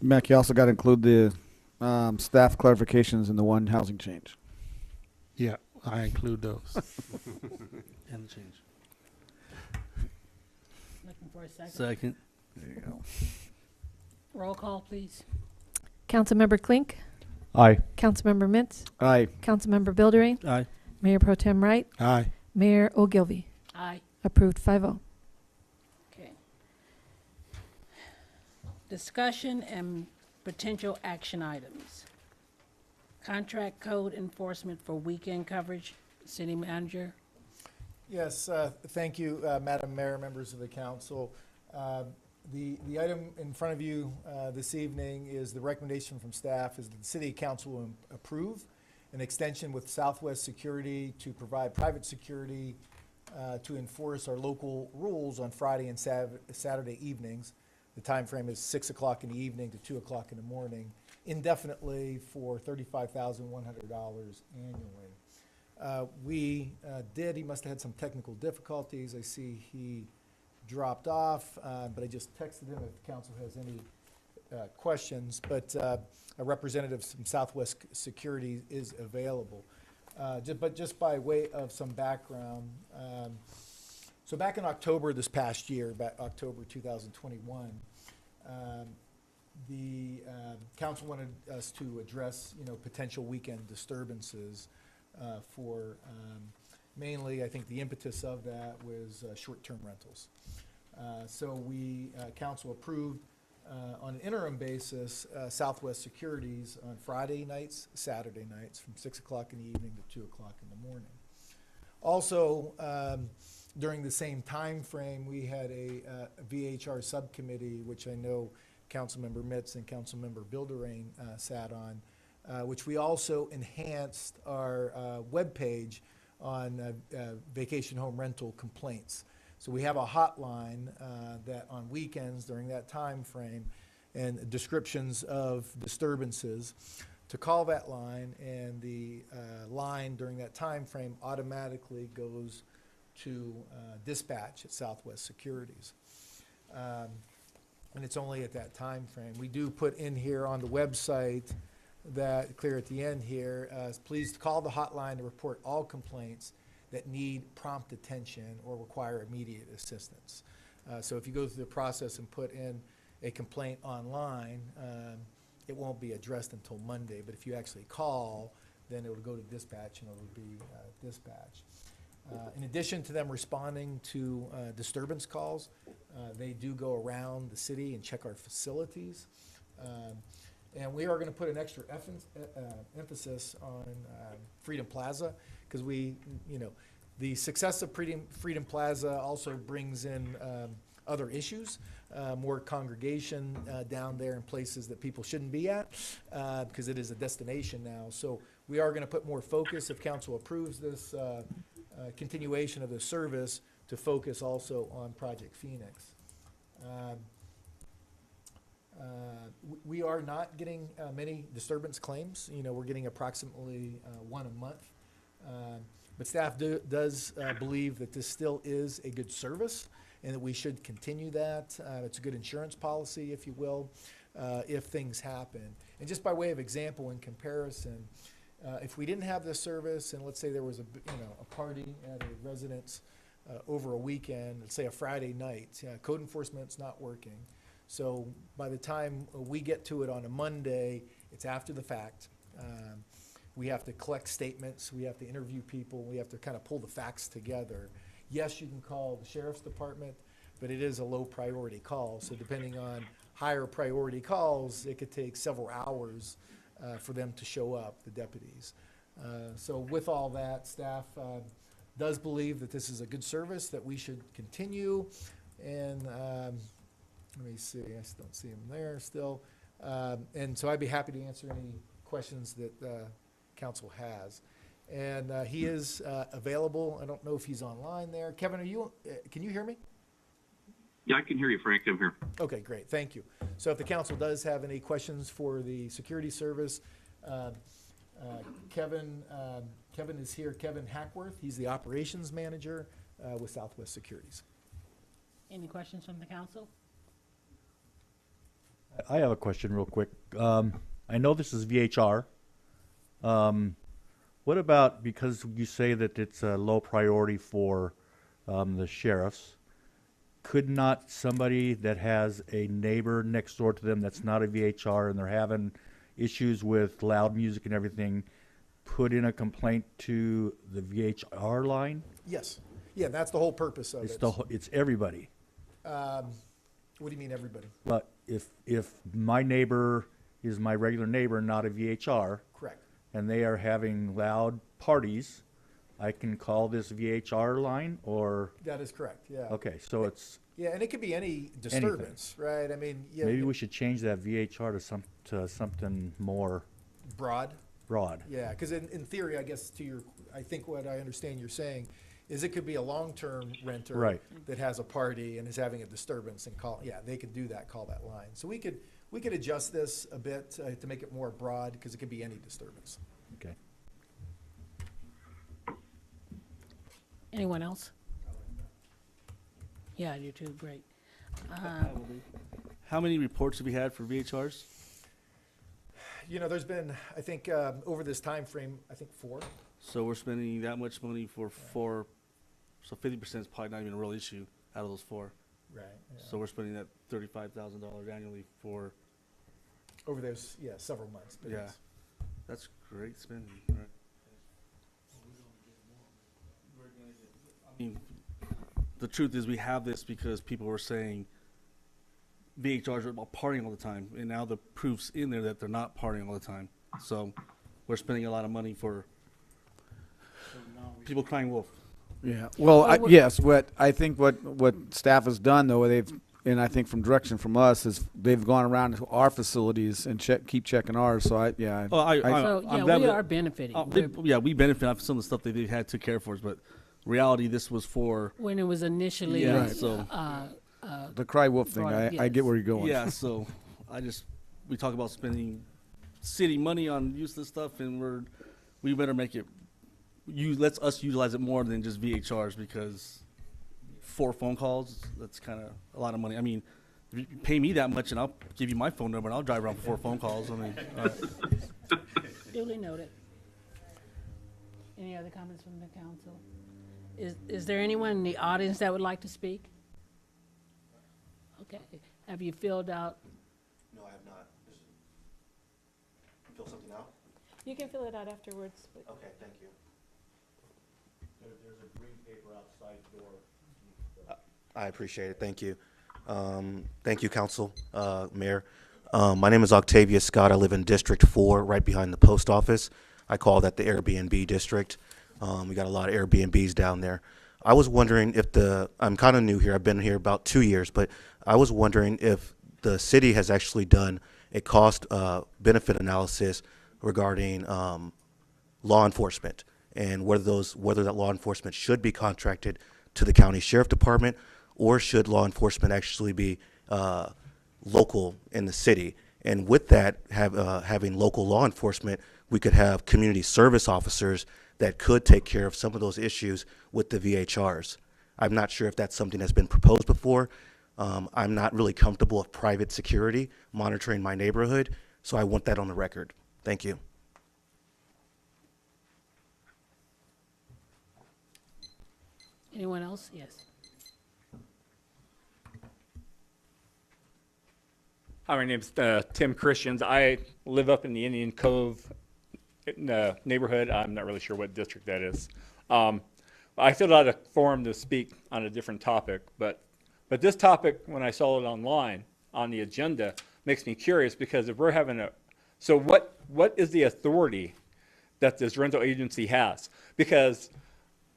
Mac, you also got to include the staff clarifications in the one housing change. Yeah, I include those. And the change. Looking for a second. Second. There you go. Roll call, please. Councilmember Klink, Aye. Councilmember Mitz, Aye. Councilmember Bildering, Aye. Mayor Pro Tem Wright, Aye. Mayor Ogilvy. Aye. Approved 5-0. Okay. Discussion and potential action items. Contract code enforcement for weekend coverage. City Manager. Yes, thank you, Madam Mayor, members of the council. The item in front of you this evening is the recommendation from staff is that the city council will approve an extension with Southwest Security to provide private security to enforce our local rules on Friday and Saturday evenings. The time frame is 6 o'clock in the evening to 2 o'clock in the morning, indefinitely for $35,100 annually. He must have had some technical difficulties. I see he dropped off, but I just texted him if the council has any questions. But a representative from Southwest Security is available. But just by way of some background, so back in October this past year, back October 2021, the council wanted us to address, potential weekend disturbances for mainly, I think the impetus of that was short-term rentals. So council approved on an interim basis Southwest Securities on Friday nights, Saturday nights, from 6 o'clock in the evening to 2 o'clock in the morning. Also, during the same time frame, we had a VHR subcommittee, which I know Councilmember Mitz and Councilmember Bildering sat on, which we also enhanced our webpage on vacation home rental complaints. So we have a hotline that on weekends during that time frame and descriptions of disturbances to call that line, and the line during that time frame automatically goes to dispatch at Southwest Securities. And it's only at that time frame. We do put in here on the website that, clear at the end here, please call the hotline to report all complaints that need prompt attention or require immediate assistance. So if you go through the process and put in a complaint online, it won't be addressed until Monday, but if you actually call, then it will go to dispatch and it will be dispatched. In addition to them responding to disturbance calls, they do go around the city and check our facilities. And we are going to put an extra emphasis on Freedom Plaza, because The success of Freedom Plaza also brings in other issues, more congregation down there in places that people shouldn't be at, because it is a destination now. So we are going to put more focus, if council approves this continuation of the service, to focus also on Project Phoenix. We are not getting many disturbance claims. You know, we're getting approximately one a month. But staff does believe that this still is a good service and that we should continue that. It's a good insurance policy, if you will, if things happen. And just by way of example and comparison, if we didn't have this service and let's say there was a party at a residence over a weekend, let's say a Friday night, code enforcement's not working. So by the time we get to it on a Monday, it's after the fact. We have to collect statements, we have to interview people, we have to kind of pull the facts together. Yes, you can call the sheriff's department, but it is a low priority call. So depending on higher priority calls, it could take several hours for them to show up, the deputies. So with all that, staff does believe that this is a good service that we should continue. And let me see, I still don't see him there still. And so I'd be happy to answer any questions that council has. And he is available. I don't know if he's online there. Kevin, are you, can you hear me? Yeah, I can hear you, Frank. I'm here. Okay, great. Thank you. So if the council does have any questions for the security service, Kevin is here. Kevin Hackworth, he's the operations manager with Southwest Securities. Any questions from the council? I have a question real quick. I know this is VHR. What about, because you say that it's a low priority for the sheriffs, could not somebody that has a neighbor next door to them that's not a VHR and they're having issues with loud music and everything, put in a complaint to the VHR line? Yes. Yeah, that's the whole purpose of It's it. it's everybody. What do you mean everybody? But if my neighbor is my regular neighbor, not a VHR, Correct. and they are having loud parties, I can call this VHR line, or? That is correct, yeah. Okay, so it's, Yeah, and it could be any disturbance, right? I mean, yeah. maybe we should change that VHR to something more Broad? broad. Yeah, because in theory, I guess I think what I understand you're saying is it could be a long-term renter. Right. That has a party and is having a disturbance and they could do that, call that line. So we could adjust this a bit to make it more broad, because it could be any disturbance. Okay. Anyone else? Yeah, you too, great. How many reports have we had for VHRs? You know, there's been, I think, over this time frame, I think 4. So we're spending that much money for 4, so 50% is probably not even a real issue out of those 4. Right. Yeah. So we're spending that $35,000 annually for, Over those, several months. But yeah, yes. that's great spending. Right? I mean, the truth is we have this because people were saying VHRs are about partying all the time, and now the proof's in there that they're not partying all the time. So we're spending a lot of money for people crying wolf. Yeah, well, yes, what staff has done, though, and I think from direction from us, is they've gone around to our facilities and keep checking ours, so I'm We glad are benefiting. We benefit off some of the stuff that they've had to care for us, but reality, this was for When it was initially, Yeah, right. So- the cry wolf thing, Right, I get where you're going. yeah. So we talk about spending city money on useless stuff, and we better make it. Let's us utilize it more than just VHRs, because 4 phone calls, that's kind of a lot of money. I mean, if you pay me that much, and I'll give you my phone number, and I'll drive around for 4 phone calls. I mean, Duly noted. Any other comments from the council? Is there anyone in the audience that would like to speak? Okay, have you filled out? No, I have not. Fill something out? You can fill it out afterwards. But Okay, thank you. There's a green paper outside the door. I appreciate it. Thank you. Thank you, Council, Mayor. My name is Octavia Scott. I live in District 4, right behind the post office. I call that the Airbnb district. We got a lot of Airbnbs down there. I was wondering if I'm kind of new here. I've been here about 2 years, but I was wondering if the city has actually done a cost benefit analysis regarding law enforcement and whether that law enforcement should be contracted to the county sheriff department, or should law enforcement actually be local in the city. And with that, having local law enforcement, we could have community service officers that could take care of some of those issues with the VHRs. I'm not sure if that's something that's been proposed before. I'm not really comfortable with private security monitoring my neighborhood, so I want that on the record. Thank you. Anyone else? Yes. Hi, my name's Tim Christians. I live up in the Indian Cove neighborhood. I'm not really sure what district that is. I filled out a form to speak on a different topic, but this topic, when I saw it online on the agenda, makes me curious, because if we're having so what is the authority that this rental agency has? Because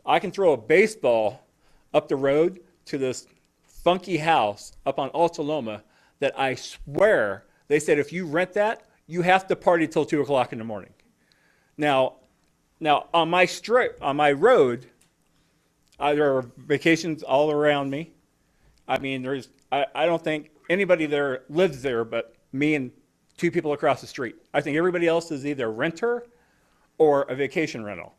I can throw a baseball up the road to this funky house up on Altaloma that I swear they said if you rent that, you have to party till 2 o'clock in the morning. Now on my road, there are vacations all around me. I mean, I don't think anybody there lives there but me and 2 people across the street. I think everybody else is either a renter or a vacation rental.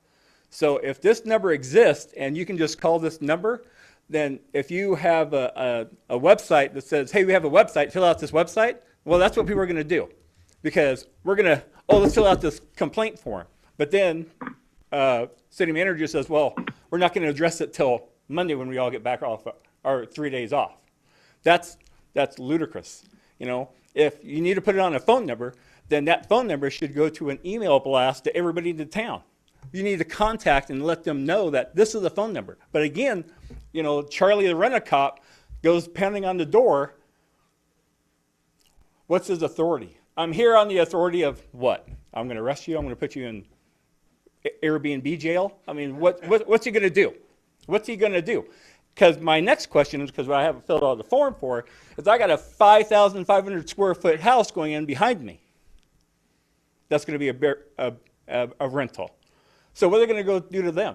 So if this number exists and you can just call this number, then if you have a website that says, hey, we have a website, fill out this website, well, that's what people are going to do. Because we're going to, let's fill out this complaint form. But then city manager says, well, we're not going to address it till Monday when we all get back off our 3 days off. That's ludicrous. You know, if you need to put it on a phone number, then that phone number should go to an email blast to everybody in the town. You need to contact and let them know that this is the phone number. But again, you know, Charlie the rent-a-cop goes pounding on the door. What's his authority? I'm here on the authority of what? I'm going to arrest you. I'm going to put you in Airbnb jail. I mean, what's he going to do? What's he going to do? Because my next question is, because I haven't filled out the form for, is I got a 5,500 square foot house going in behind me. That's going to be a rental. So what are they going to go do to them?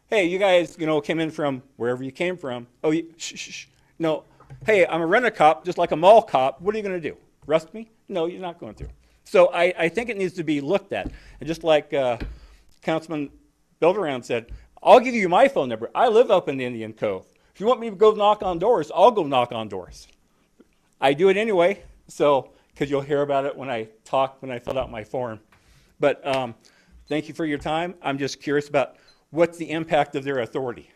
Hey, you guys, you know, came in from wherever you came from. Oh, shh. No. Hey, I'm a rent-a-cop, just like a mall cop. What are you going to do? Arrest me? No, you're not going to. So I think it needs to be looked at. And just like Councilman Bilderand said, I'll give you my phone number. I live up in the Indian Cove. If you want me to go knock on doors, I'll go knock on doors. I do it anyway, so because you'll hear about it when I fill out my form. But thank you for your time. I'm just curious about what's the impact of their authority.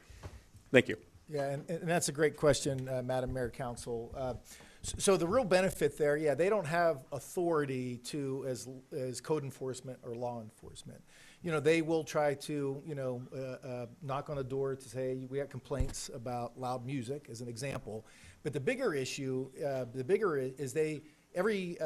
Thank you. Yeah, and that's a great question, Madam Mayor, Council. So the real benefit there, yeah, they don't have authority to as code enforcement or law enforcement. You know, they will try to, you know, knock on a door to say we have complaints about loud music, as an example. But the bigger issue, is they every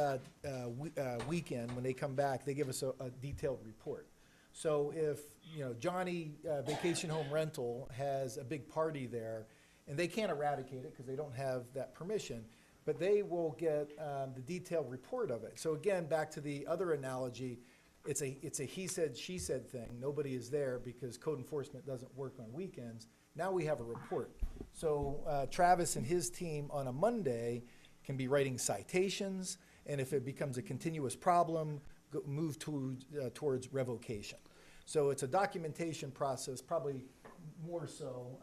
weekend when they come back, they give us a detailed report. So if, you know, Johnny Vacation Home Rental has a big party there, and they can't eradicate it because they don't have that permission, but they will get the detailed report of it. So again, back to the other analogy, it's a he said, she said thing. Nobody is there because code enforcement doesn't work on weekends. Now we have a report. So Travis and his team on a Monday can be writing citations, and if it becomes a continuous problem, move towards revocation. So it's a documentation process, probably more so.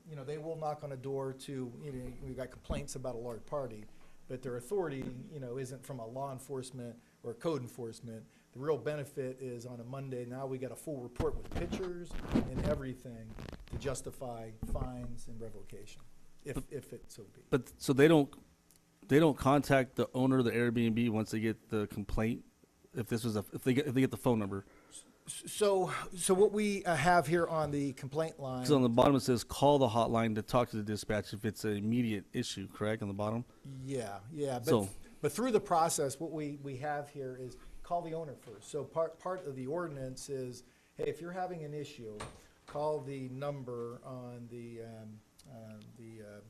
You know, they will knock on a door to, you know, we've got complaints about a large party, but their authority, you know, isn't from a law enforcement or code enforcement. The real benefit is on a Monday, now we got a full report with pictures and everything to justify fines and revocation, if it so be. But so they don't contact the owner of the Airbnb once they get the complaint, if they get the phone number. So what we have here on the complaint line. So on the bottom it says call the hotline to talk to the dispatch if it's an immediate issue, correct, on the bottom? Yeah. So, but through the process, what we have here is call the owner first. So part of the ordinance is, hey, if you're having an issue, call the number on the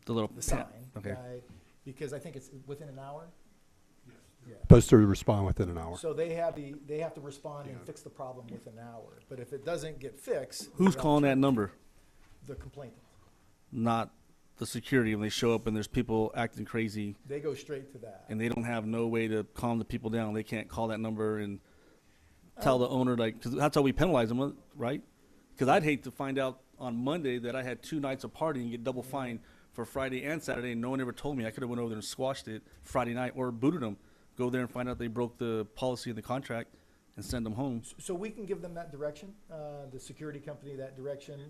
The little sign, okay. right? Because I think it's within an hour. Yeah. Supposed to respond within an hour. So they have to respond and fix the problem within an hour. But if it doesn't get fixed, Who's they'll calling that turn- number? The complainant. Not the security when they show up and there's people acting crazy They go straight to that. and they don't have no way to calm the people down. They can't call that number and tell the owner, like, because that's how we penalize them, right? Because I'd hate to find out on Monday that I had 2 nights of partying and get double fined for Friday and Saturday, and no one ever told me. I could have went over there and squashed it Friday night or booted them. Go there and find out they broke the policy and the contract and send them home. So we can give them that direction, the security company that direction,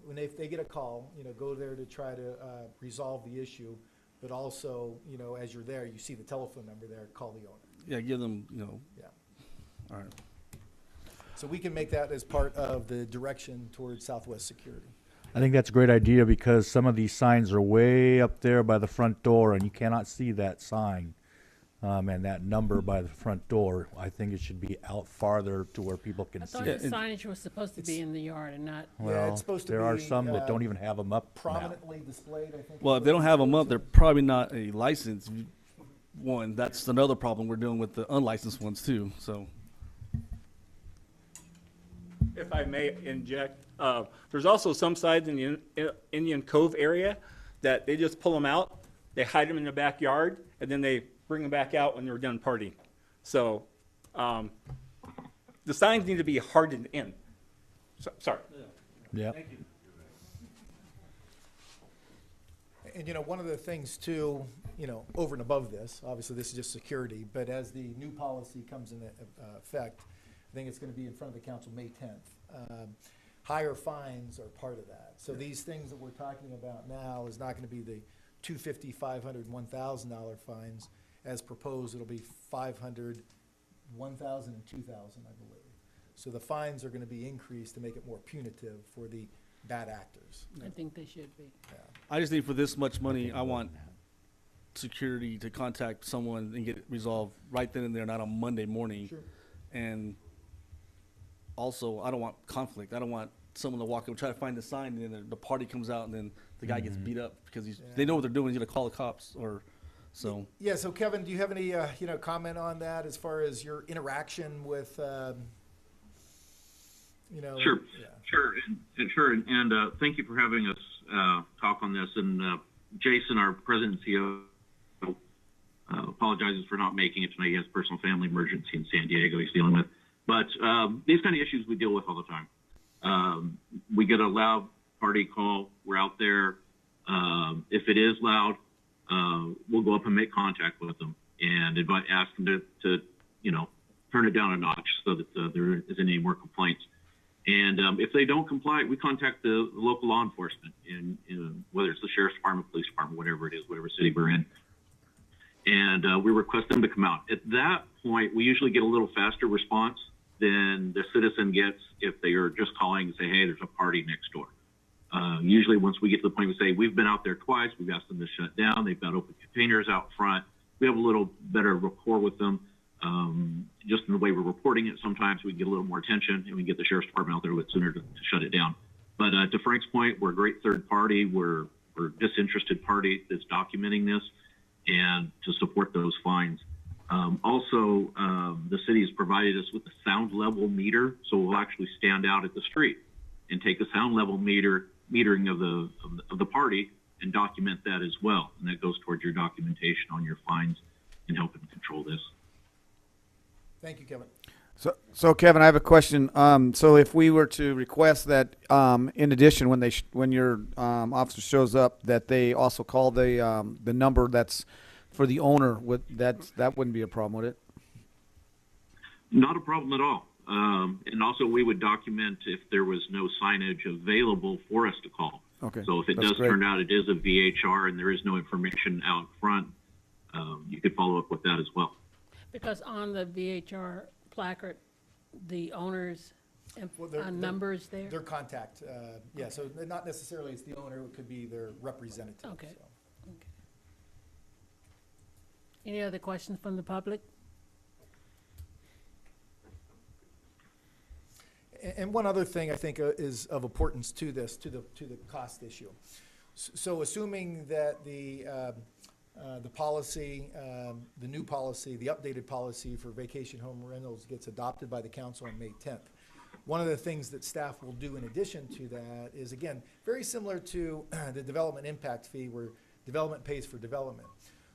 when they get a call, go there to try to resolve the issue. But also, as you're there, you see the telephone number there, call the owner. Yeah, give them, Yeah. all right. So we can make that as part of the direction towards Southwest Security. I think that's a great idea because some of these signs are way up there by the front door and you cannot see that sign. And that number by the front door, I think it should be out farther to where people can I see thought the it. signage was supposed to be in the yard and not. Well, it's supposed to there are be, some that don't even have them up now. Prominently displayed, I think. Well, if they don't have them up, they're probably not a licensed one. That's another problem we're dealing with the unlicensed ones too, so. If I may inject, there's also some sides in the Indian Cove area that they just pull them out, they hide them in the backyard, and then they bring them back out when they're done partying. So, the signs need to be hardened in. Sorry. Yeah. And one of the things too, over and above this, obviously this is just security, but as the new policy comes into effect, I think it's going to be in front of the council May 10th. Higher fines are part of that. So these things that we're talking about now is not going to be the $250, $500, $1,000 fines. As proposed, it'll be $500, $1,000, and $2,000, I believe. So the fines are going to be increased to make it more punitive for the bad actors. I think they should be. I just need for this much money, I want security to contact someone and get it resolved right then and there, not on Monday morning. Sure. And also, I don't want conflict. I don't want someone to walk up and try to find the sign, and then the party comes out, and then the guy gets beat up because they know what they're doing. He's gonna call the cops, or so. Yeah. So Kevin, do you have any comment on that as far as your interaction with Sure, Yeah. sure, and thank you for having us talk on this. And Jason, our president and CEO, apologizes for not making it tonight. He has a personal family emergency in San Diego he's dealing with. But these kind of issues we deal with all the time. We get a loud party call. We're out there. If it is loud, we'll go up and make contact with them and ask them to turn it down a notch so that there isn't any more complaints. And if they don't comply, we contact the local law enforcement, whether it's the sheriff's department, police department, whatever it is, whatever city we're in. And we request them to come out. At that point, we usually get a little faster response than the citizen gets if they are just calling and say, hey, there's a party next door. Usually once we get to the point, we say, we've been out there twice. We've asked them to shut down. They've got open containers out front. We have a little better rapport with them. Just in the way we're reporting it, sometimes we get a little more attention and we get the sheriff's department out there a bit sooner to shut it down. But to Frank's point, we're a great third party. We're a disinterested party that's documenting this and to support those fines. Also, the city has provided us with a sound level meter, so we'll actually stand out at the street and take a sound level metering of the party and document that as well. And that goes towards your documentation on your fines and helping control this. Thank you, Kevin. So Kevin, I have a question. So if we were to request that, in addition, when your officer shows up, that they also call the number that's for the owner, that wouldn't be a problem, would it? Not a problem at all. And also, we would document if there was no signage available for us to call. Okay. So if it That's does great. turn out it is a VHR and there is no information out front, you could follow up with that as well. Because on the VHR placard, the owner's Well, numbers there? Their contact, yeah, so not necessarily it's the owner, it could be their representative. Okay. so. Okay. Any other questions from the public? And one other thing I think is of importance to this, to the cost issue. So assuming that the policy, the new policy, the updated policy for vacation home rentals gets adopted by the council on May 10th. One of the things that staff will do in addition to that is, again, very similar to the development impact fee where development pays for development.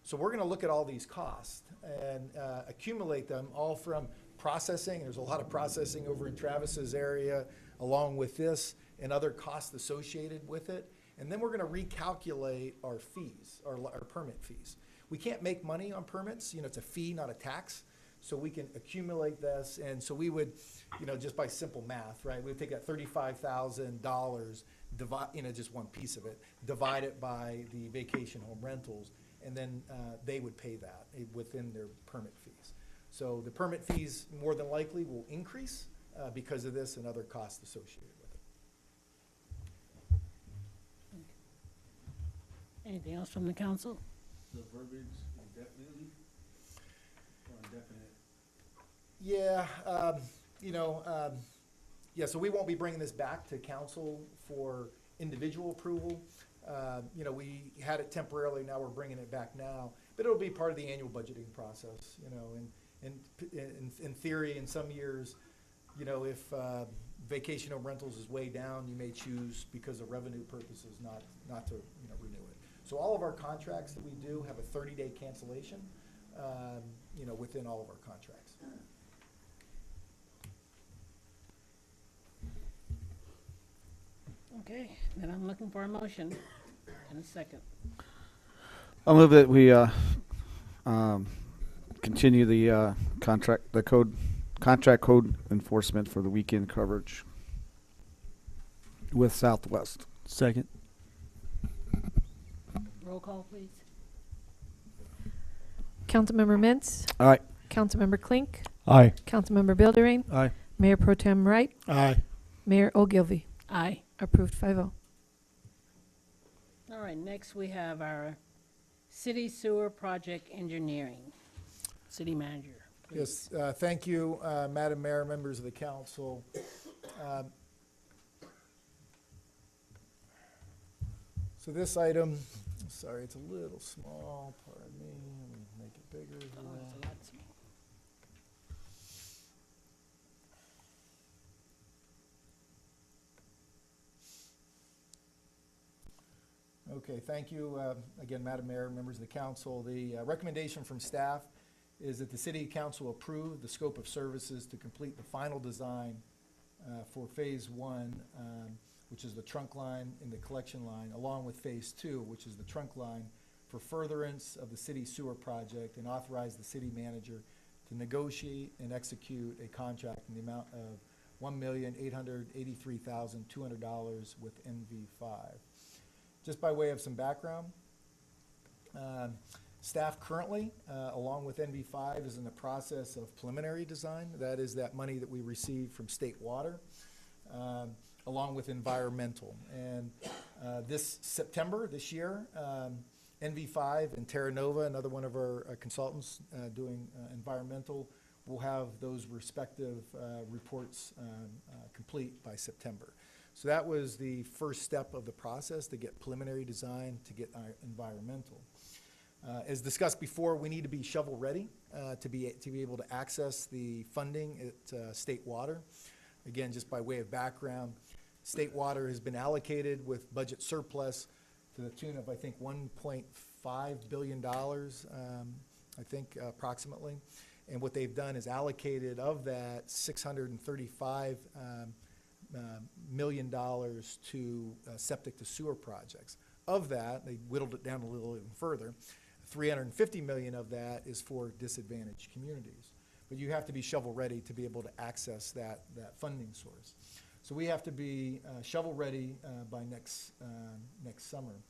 So we're going to look at all these costs and accumulate them all from processing. There's a lot of processing over in Travis's area along with this and other costs associated with it. And then we're going to recalculate our fees, our permit fees. We can't make money on permits. You know, it's a fee, not a tax. So we can accumulate this. And so we would, you know, just by simple math, right, we would take that $35,000, divide, you know, just one piece of it, divide it by the vacation home rentals, and then they would pay that within their permit fees. So the permit fees more than likely will increase because of this and other costs associated with it. Anything else from the council? The verbiage indefinitely or indefinite? Yeah, yeah, so we won't be bringing this back to council for individual approval. You know, we had it temporarily, now we're bringing it back now, but it'll be part of the annual budgeting process, you know, and in theory, in some years, you know, if vacation home rentals is way down, you may choose, because of revenue purposes, not to, you know, renew it. So all of our contracts that we do have a 30-day cancellation, you know, within all of our contracts. Okay, then I'm looking for a motion and a second. I'll move that we continue the contract code enforcement for the weekend coverage with Southwest. Second. Roll call, please. Councilmember Mintz, Aye. Councilmember Klink, Aye. Councilmember Buildering, Aye. Mayor Pro Tem Wright, Aye. Mayor Ogilvy. Aye. Approved 5-0. All right, next we have our city sewer project engineering. City manager, please. Yes, thank you, Madam Mayor, members of the council. So this item, sorry, it's a little small, pardon me, let me make it bigger. Oh, it's a lot small. Okay, thank you, again, Madam Mayor, members of the council. The recommendation from staff is that the city council approve the scope of services to complete the final design for phase 1, which is the trunk line and the collection line, along with phase 2, which is the trunk line, for furtherance of the city sewer project, and authorize the city manager to negotiate and execute a contract in the amount of $1,883,200 with NV5. Just by way of some background, staff currently, along with NV5, is in the process of preliminary design. That is that money that we received from State Water, along with environmental. And this September, this year, NV5 and Terra Nova, another one of our consultants doing environmental, will have those respective reports complete by September. So that was the first step of the process, to get preliminary design, to get environmental. As discussed before, we need to be shovel ready to be able to access the funding at State Water. Again, just by way of background, State Water has been allocated with budget surplus to the tune of, I think, $1.5 billion, I think, approximately. And what they've done is allocated of that $635 million to septic to sewer projects. Of that, they whittled it down a little even further. $350 million of that is for disadvantaged communities. But you have to be shovel ready to be able to access that funding source. So we have to be shovel ready by next summer.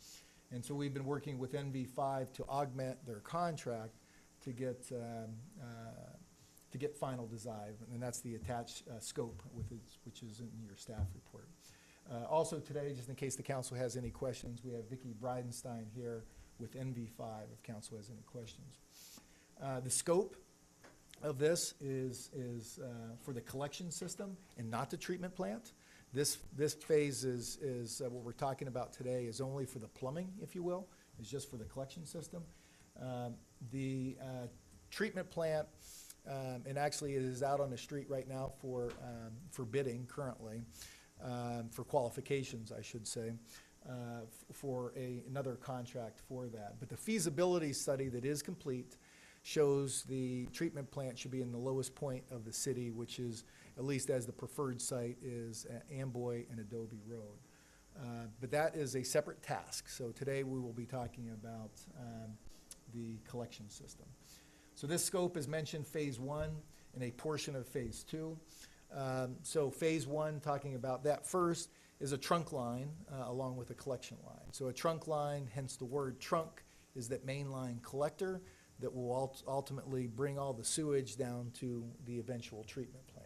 And so we've been working with NV5 to augment their contract to get final design, and that's the attached scope which is in your staff report. Also today, just in case the council has any questions, we have Vicki Bridenstine here with NV5 if council has any questions. The scope of this is for the collection system and not the treatment plant. This phase is what we're talking about today is only for the plumbing, if you will, is just for the collection system. The treatment plant, and actually it is out on the street right now for bidding currently, for qualifications, I should say, for another contract for that. But the feasibility study that is complete shows the treatment plant should be in the lowest point of the city, which is, at least as the preferred site, is Amboy and Adobe Road. But that is a separate task. So today we will be talking about the collection system. So this scope is mentioned phase 1 and a portion of phase 2. So phase 1, talking about that first, is a trunk line along with a collection line. So a trunk line, hence the word trunk, is that main line collector that will ultimately bring all the sewage down to the eventual treatment plant.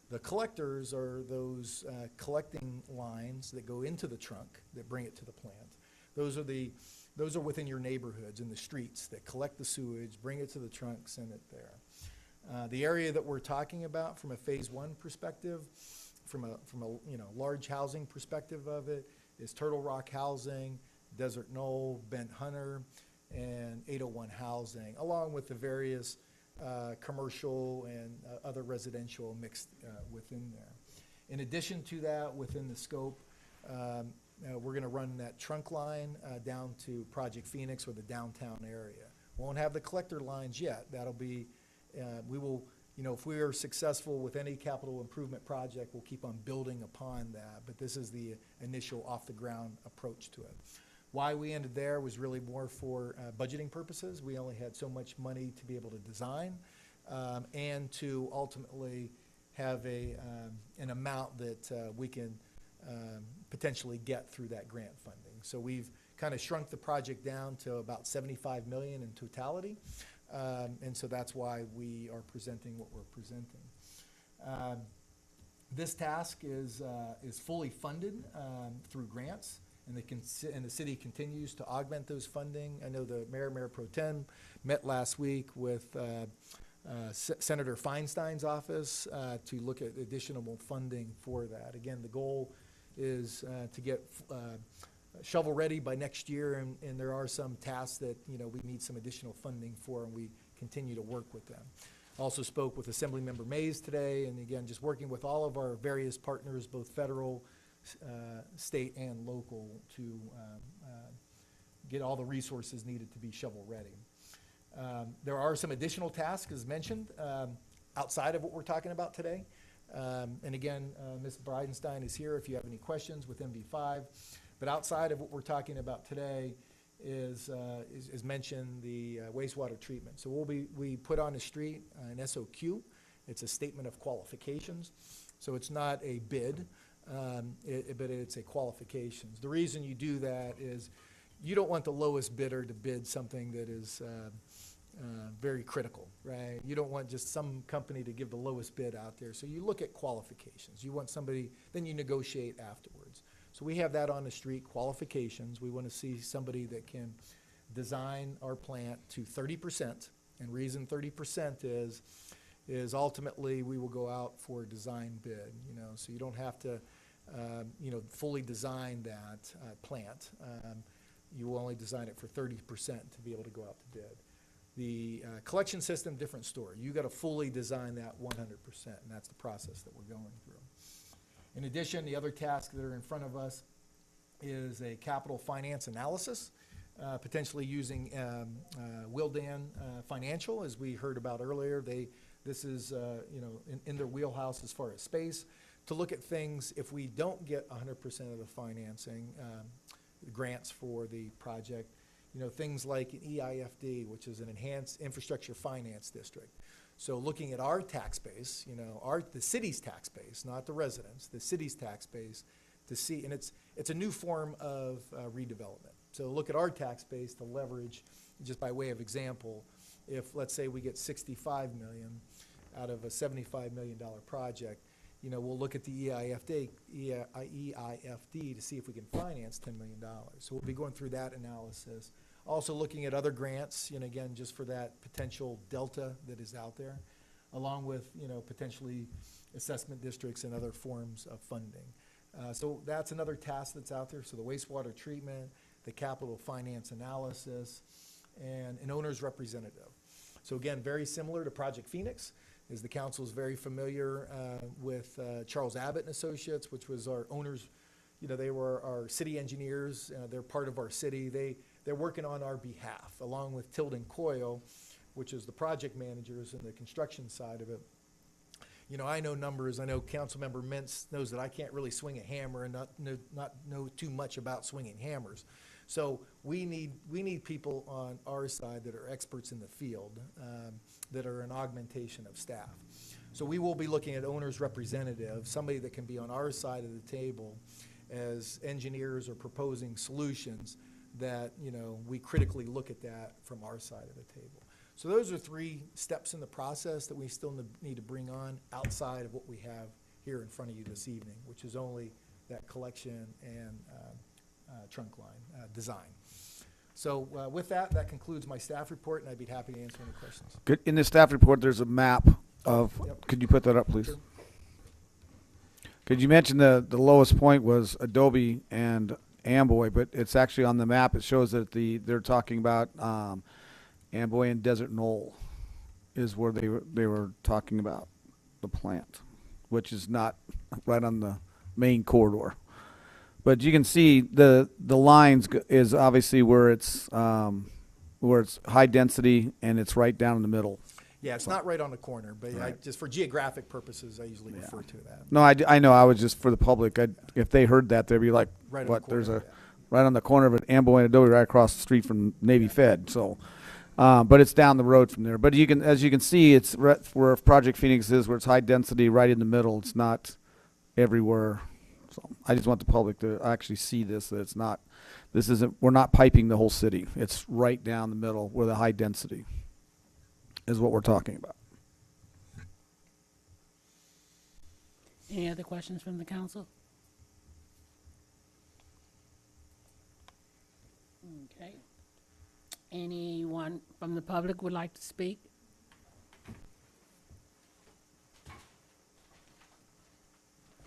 The collectors are those collecting lines that go into the trunk that bring it to the plant. Those are within your neighborhoods, in the streets, that collect the sewage, bring it to the trunk, send it there. The area that we're talking about from a phase 1 perspective, from a large housing perspective of it, is Turtle Rock Housing, Desert Knoll, Bent Hunter, and 801 Housing, along with the various commercial and other residential mixed within there. In addition to that, within the scope, we're going to run that trunk line down to Project Phoenix or the downtown area. Won't have the collector lines yet. That'll be, we will, if we are successful with any capital improvement project, we'll keep on building upon that. But this is the initial off-the-ground approach to it. Why we ended there was really more for budgeting purposes. We only had so much money to be able to design and to ultimately have an amount that we can potentially get through that grant funding. So we've kind of shrunk the project down to about $75 million in totality. And so that's why we are presenting what we're presenting. This task is fully funded through grants. And the city continues to augment those funding. I know the Mayor Pro Tem met last week with Senator Feinstein's office to look at additional funding for that. Again, the goal is to get shovel ready by next year, and there are some tasks that we need some additional funding for, and we continue to work with them. Also spoke with Assemblymember Mays today, and again, just working with all of our various partners, both federal, state and local, to get all the resources needed to be shovel ready. There are some additional tasks, as mentioned, outside of what we're talking about today. And again, Ms. Bridenstine is here if you have any questions with MV5. But outside of what we're talking about today is mentioned the wastewater treatment. So we put on the street an SOQ. It's a statement of qualifications. So it's not a bid. But it's a qualifications. The reason you do that is you don't want the lowest bidder to bid something that is very critical, right? You don't want just some company to give the lowest bid out there. So you look at qualifications. You want somebody, then you negotiate afterwards. So we have that on the street, qualifications. We want to see somebody that can design our plant to 30%. And reason 30% is ultimately we will go out for a design bid, so you don't have to, fully design that plant. You will only design it for 30% to be able to go out to bid. The collection system, different story. You got to fully design that 100%, and that's the process that we're going through. In addition, the other tasks that are in front of us is a capital finance analysis, potentially using Willdan Financial, as we heard about earlier. This is in their wheelhouse as far as space, to look at things if we don't get 100% of the financing, grants for the project, things like an EIFD, which is an Enhanced Infrastructure Finance District. So looking at our tax base, the city's tax base, not the residents, the city's tax base, to see, and it's a new form of redevelopment. So look at our tax base to leverage, just by way of example, if let's say we get 65 million out of a $75 million project, we'll look at the EIFD to see if we can finance $10 million. So we'll be going through that analysis. Also looking at other grants, again, just for that potential delta that is out there. along with, potentially assessment districts and other forms of funding. So that's another task that's out there. So the wastewater treatment, the capital finance analysis, and an owner's representative. So again, very similar to Project Phoenix, as the council is very familiar with Charles Abbott and Associates, which was our owners. They were our city engineers. They're part of our city. They're working on our behalf, along with Tilden Coyle, which is the project managers and the construction side of it. I know numbers. I know Councilmember Mintz knows that I can't really swing a hammer and not know too much about swinging hammers. So we need people on our side that are experts in the field, that are an augmentation of staff. So we will be looking at owner's representative, somebody that can be on our side of the table as engineers or proposing solutions that, we critically look at that from our side of the table. So those are 3 steps in the process that we still need to bring on outside of what we have here in front of you this evening, which is only that collection and trunk line design. So with that concludes my staff report, and I'd be happy to answer any questions. Good. In the staff report, there's a map of, Yep. could you put that up, please? Sure. Could you mention the lowest point was Adobe and Amboy, but it's actually on the map. It shows that they're talking about Amboy and Desert Knoll is where they were talking about the plant, which is not right on the main corridor. But you can see the lines is obviously where it's high density and it's right down in the middle. Yeah, it's not right on the corner, but just for geographic purposes, I usually refer to that. No, I know. I was just for the public. If they heard that, they'd be like, Right on "What? the corner, There's a yeah. right on the corner of an Amboy and Adobe, right across the street from Navy Fed." So, but it's down the road from there. But as you can see, it's where Project Phoenix is, where it's high density, right in the middle. It's not everywhere. So I just want the public to actually see this. That it's not. This isn't. We're not piping the whole city. It's right down the middle where the high density is what we're talking about. Any other questions from the council? Okay. Anyone from the public would like to speak?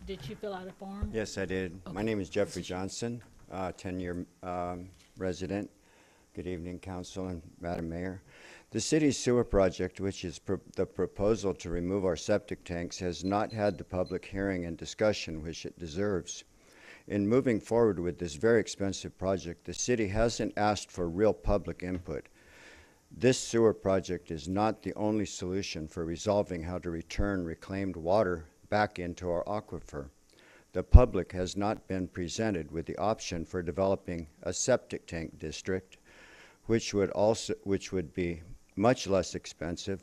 Did you fill out a form? Yes, I did. My name is Jeffrey Johnson, 10-year resident. Good evening, Council and Madam Mayor. The city's sewer project, which is the proposal to remove our septic tanks, has not had the public hearing and discussion which it deserves. In moving forward with this very expensive project, the city hasn't asked for real public input. This sewer project is not the only solution for resolving how to return reclaimed water back into our aquifer. The public has not been presented with the option for developing a septic tank district, which would be much less expensive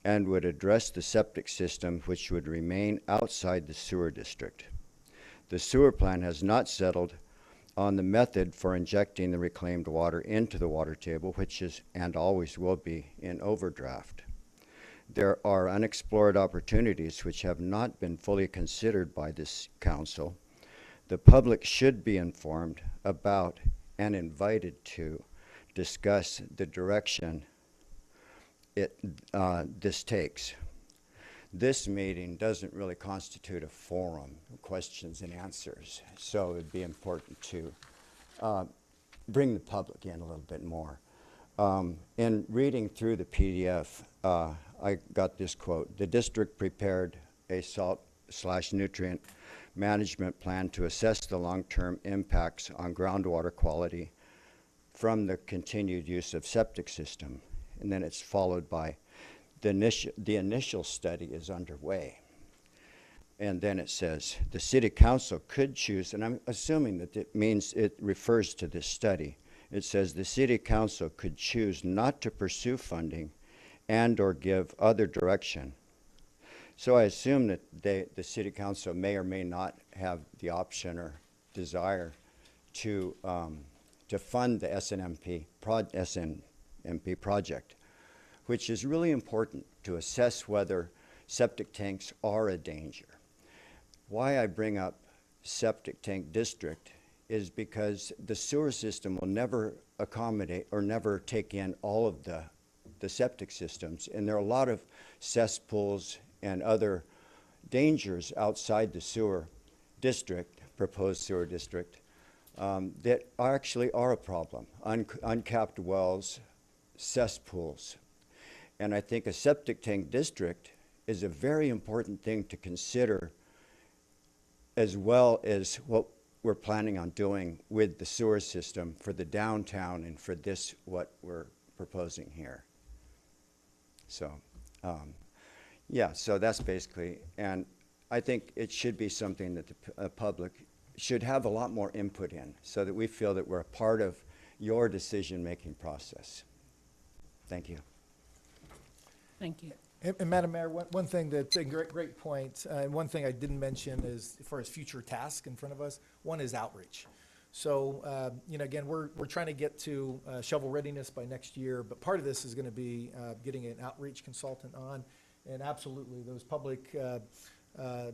and would address the septic system, which would remain outside the sewer district. The sewer plan has not settled on the method for injecting the reclaimed water into the water table, which is and always will be in overdraft. There are unexplored opportunities which have not been fully considered by this council. The public should be informed about and invited to discuss the direction this takes. This meeting doesn't really constitute a forum of questions and answers, so it'd be important to bring the public in a little bit more. In reading through the PDF, I got this quote: "The district prepared a salt/nutrient management plan to assess the long-term impacts on groundwater quality from the continued use of septic system." And then it's followed by the initial study is underway. And then it says the city council could choose, and I'm assuming that it means it refers to this study. It says the city council could choose not to pursue funding and or give other direction. So I assume that the city council may or may not have the option or desire to fund the SNMP project, which is really important to assess whether septic tanks are a danger. Why I bring up septic tank district is because the sewer system will never accommodate or never take in all of the the septic systems. And there are a lot of cesspools and other dangers outside the sewer district, proposed sewer district, that actually are a problem. Uncapped wells, cesspools. And I think a septic tank district is a very important thing to consider, as well as what we're planning on doing with the sewer system for the downtown and for this, what we're proposing here. So, yeah, so that's basically, and I think it should be something that the public should have a lot more input in, so that we feel that we're a part of your decision-making process. Thank you. Thank you. And Madam Mayor, one thing that's a great point, and one thing I didn't mention is, as far as future tasks in front of us, one is outreach. So, you know, again, we're trying to get to shovel readiness by next year, but part of this is going to be getting an outreach consultant on, and absolutely, those public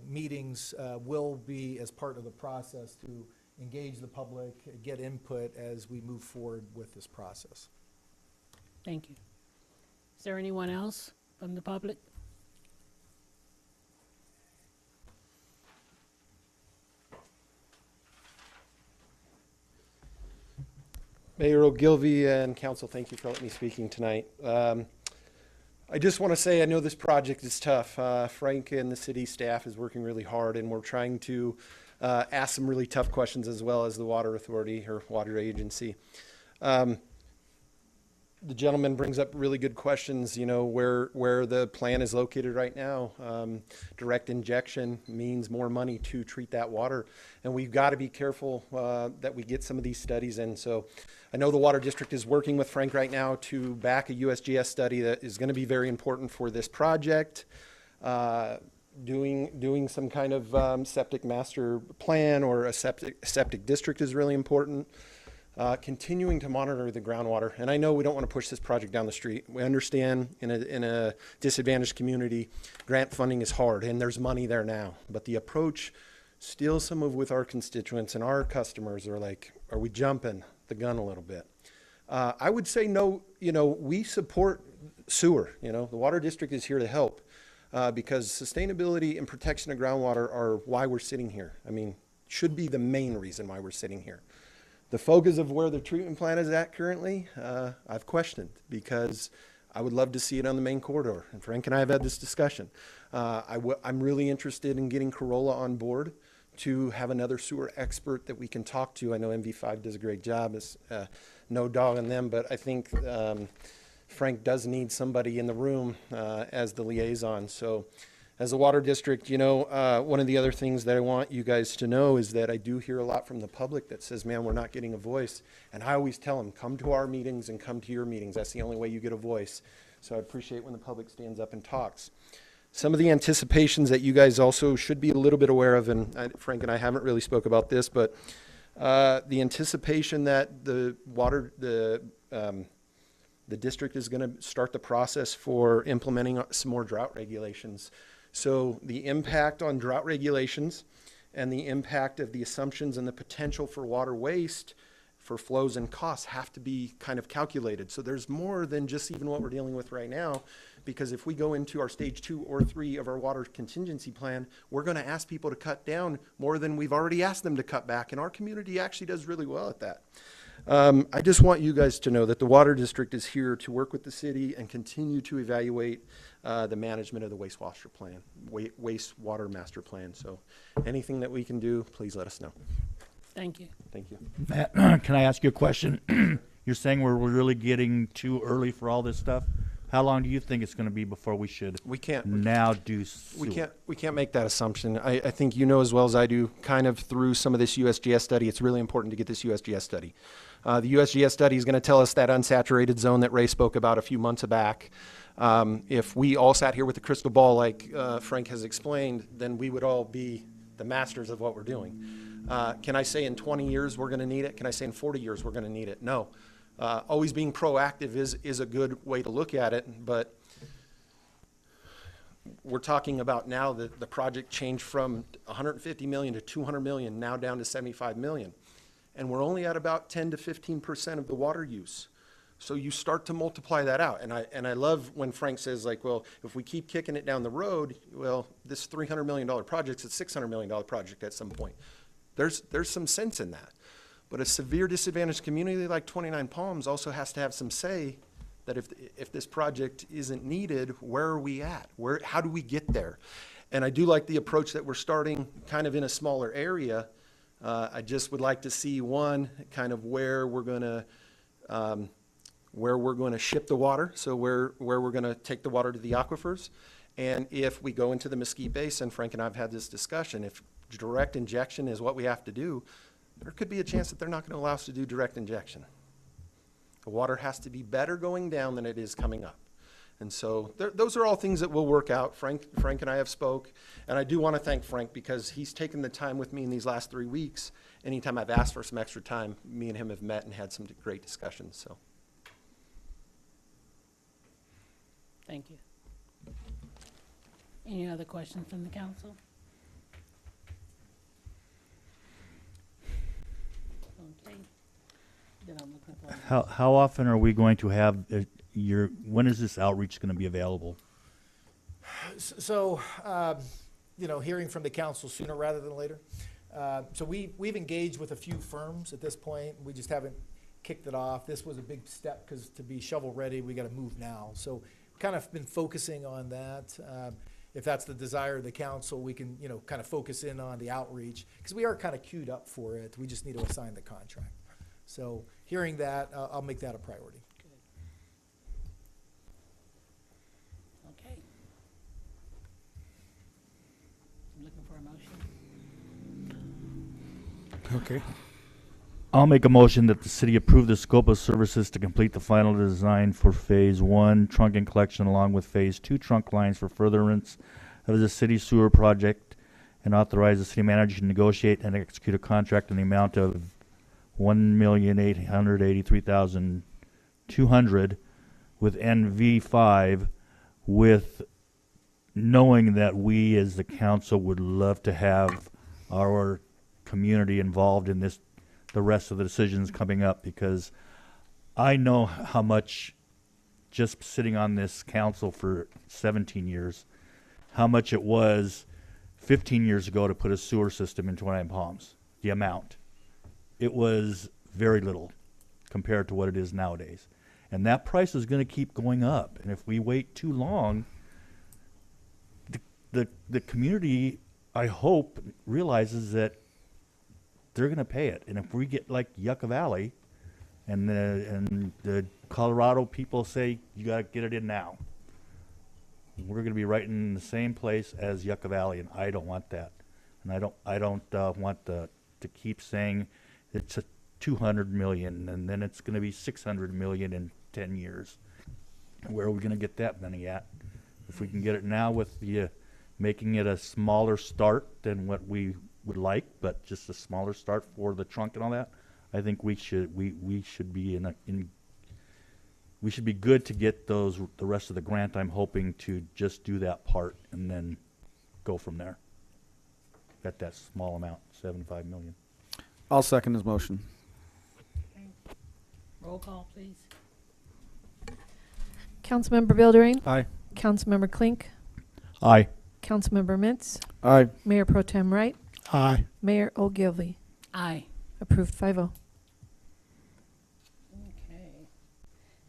meetings will be as part of the process to engage the public, get input as we move forward with this process. Thank you. Is there anyone else from the public? Mayor Ogilvy and council, thank you for letting me speaking tonight. I just want to say I know this project is tough. Frank and the city staff is working really hard, and we're trying to ask some really tough questions, as well as the water authority or water agency. The gentleman brings up really good questions, you know, where the plant is located right now. Direct injection means more money to treat that water, and we've got to be careful that we get some of these studies in. So I know the Water District is working with Frank right now to back a USGS study that is going to be very important for this project. Doing some kind of septic master plan or a septic district is really important. Continuing to monitor the groundwater. And I know we don't want to push this project down the street. We understand in a disadvantaged community, grant funding is hard, and there's money there now. But the approach, still some of with our constituents and our customers are like, are we jumping the gun a little bit? I would say no, you know, we support sewer. You know, the Water District is here to help because sustainability and protection of groundwater are why we're sitting here. I mean, should be the main reason why we're sitting here. The focus of where the treatment plant is at currently, I've questioned, because I would love to see it on the main corridor. And Frank and I have had this discussion. I'm really interested in getting Corolla on board to have another sewer expert that we can talk to. I know MV5 does a great job. It's no dog on them, but I think Frank does need somebody in the room as the liaison. So as a water district, you know, one of the other things that I want you guys to know is that I do hear a lot from the public that says, man, we're not getting a voice. And I always tell them, come to our meetings and come to your meetings. That's the only way you get a voice. So I appreciate when the public stands up and talks. Some of the anticipations that you guys also should be a little bit aware of, and Frank and I haven't really spoke about this, but the anticipation that the district is going to start the process for implementing some more drought regulations. So the impact on drought regulations and the impact of the assumptions and the potential for water waste for flows and costs have to be kind of calculated. So there's more than just even what we're dealing with right now, because if we go into our stage 2 or 3 of our water contingency plan, we're going to ask people to cut down more than we've already asked them to cut back. And our community actually does really well at that. I just want you guys to know that the Water District is here to work with the city and continue to evaluate the management of the wastewater plan, wastewater master plan. So anything that we can do, please let us know. Thank you. Thank you. Matt, can I ask you a question? You're saying we're really getting too early for all this stuff? How long do you think it's going to be before we should now do sewer? We can't make that assumption. I think you know as well as I do, kind of through some of this USGS study, it's really important to get this USGS study. The USGS study is going to tell us that unsaturated zone that Ray spoke about a few months back. If we all sat here with a crystal ball like Frank has explained, then we would all be the masters of what we're doing. Can I say in 20 years we're going to need it? Can I say in 40 years we're going to need it? No. Always being proactive is a good way to look at it, but we're talking about now that the project changed from 150 million to 200 million, now down to 75 million. And we're only at about 10 to 15% of the water use. So you start to multiply that out. And I love when Frank says like, well, if we keep kicking it down the road, well, this $300 million project's a $600 million project at some point. There's some sense in that. But a severe disadvantaged community like 29 Palms also has to have some say that if this project isn't needed, where are we at? How do we get there? And I do like the approach that we're starting kind of in a smaller area. I just would like to see one kind of where we're going to ship the water, so where we're going to take the water to the aquifers. And if we go into the Mesquite Basin, Frank and I have had this discussion, if direct injection is what we have to do, there could be a chance that they're not going to allow us to do direct injection. The water has to be better going down than it is coming up. And so those are all things that will work out. Frank and I have spoke, and I do want to thank Frank because he's taken the time with me in these last 3 weeks. Anytime I've asked for some extra time, me and him have met and had some great discussions. So, Thank you. Any other questions from the council? Okay. Then I'm looking for. How often are we going to have when is this outreach going to be available? So, hearing from the council sooner rather than later. So we've engaged with a few firms at this point. We just haven't kicked it off. This was a big step because to be shovel ready, we got to move now. So kind of been focusing on that. If that's the desire of the council, we can, kind of focus in on the outreach because we are kind of queued up for it. We just need to assign the contract. So hearing that, I'll make that a priority. Okay. I'm looking for a motion. Okay. I'll make a motion that the city approve the scope of services to complete the final design for Phase 1 trunk and collection along with Phase 2 trunk lines for furtherance of the city sewer project and authorize the city manager to negotiate and execute a contract in the amount of $1,883,200 with NV5, with knowing that we as the council would love to have our community involved in this, the rest of the decisions coming up, because I know how much, just sitting on this council for 17 years, how much it was 15 years ago to put a sewer system in 29 Palms, the amount. It was very little compared to what it is nowadays. And that price is going to keep going up. And if we wait too long, the community, I hope, realizes that they're going to pay it. And if we get like Yucca Valley and the Colorado people say, you got to get it in now, we're going to be right in the same place as Yucca Valley, and I don't want that. And I don't want to keep saying it's a 200 million and then it's going to be 600 million in 10 years. Where are we going to get that money at? If we can get it now with the making it a smaller start than what we would like, but just a smaller start for the trunk and all that, I think we should be we should be good to get the rest of the grant. I'm hoping to just do that part and then go from there at that small amount, 75 million. I'll second his motion. Roll call, please. Councilmember Bildering. Aye. Councilmember Klink. Aye. Councilmember Mintz. Aye. Mayor Pro Tem Wright. Aye. Mayor Ogilvy. Aye. Approved 5-0. Okay.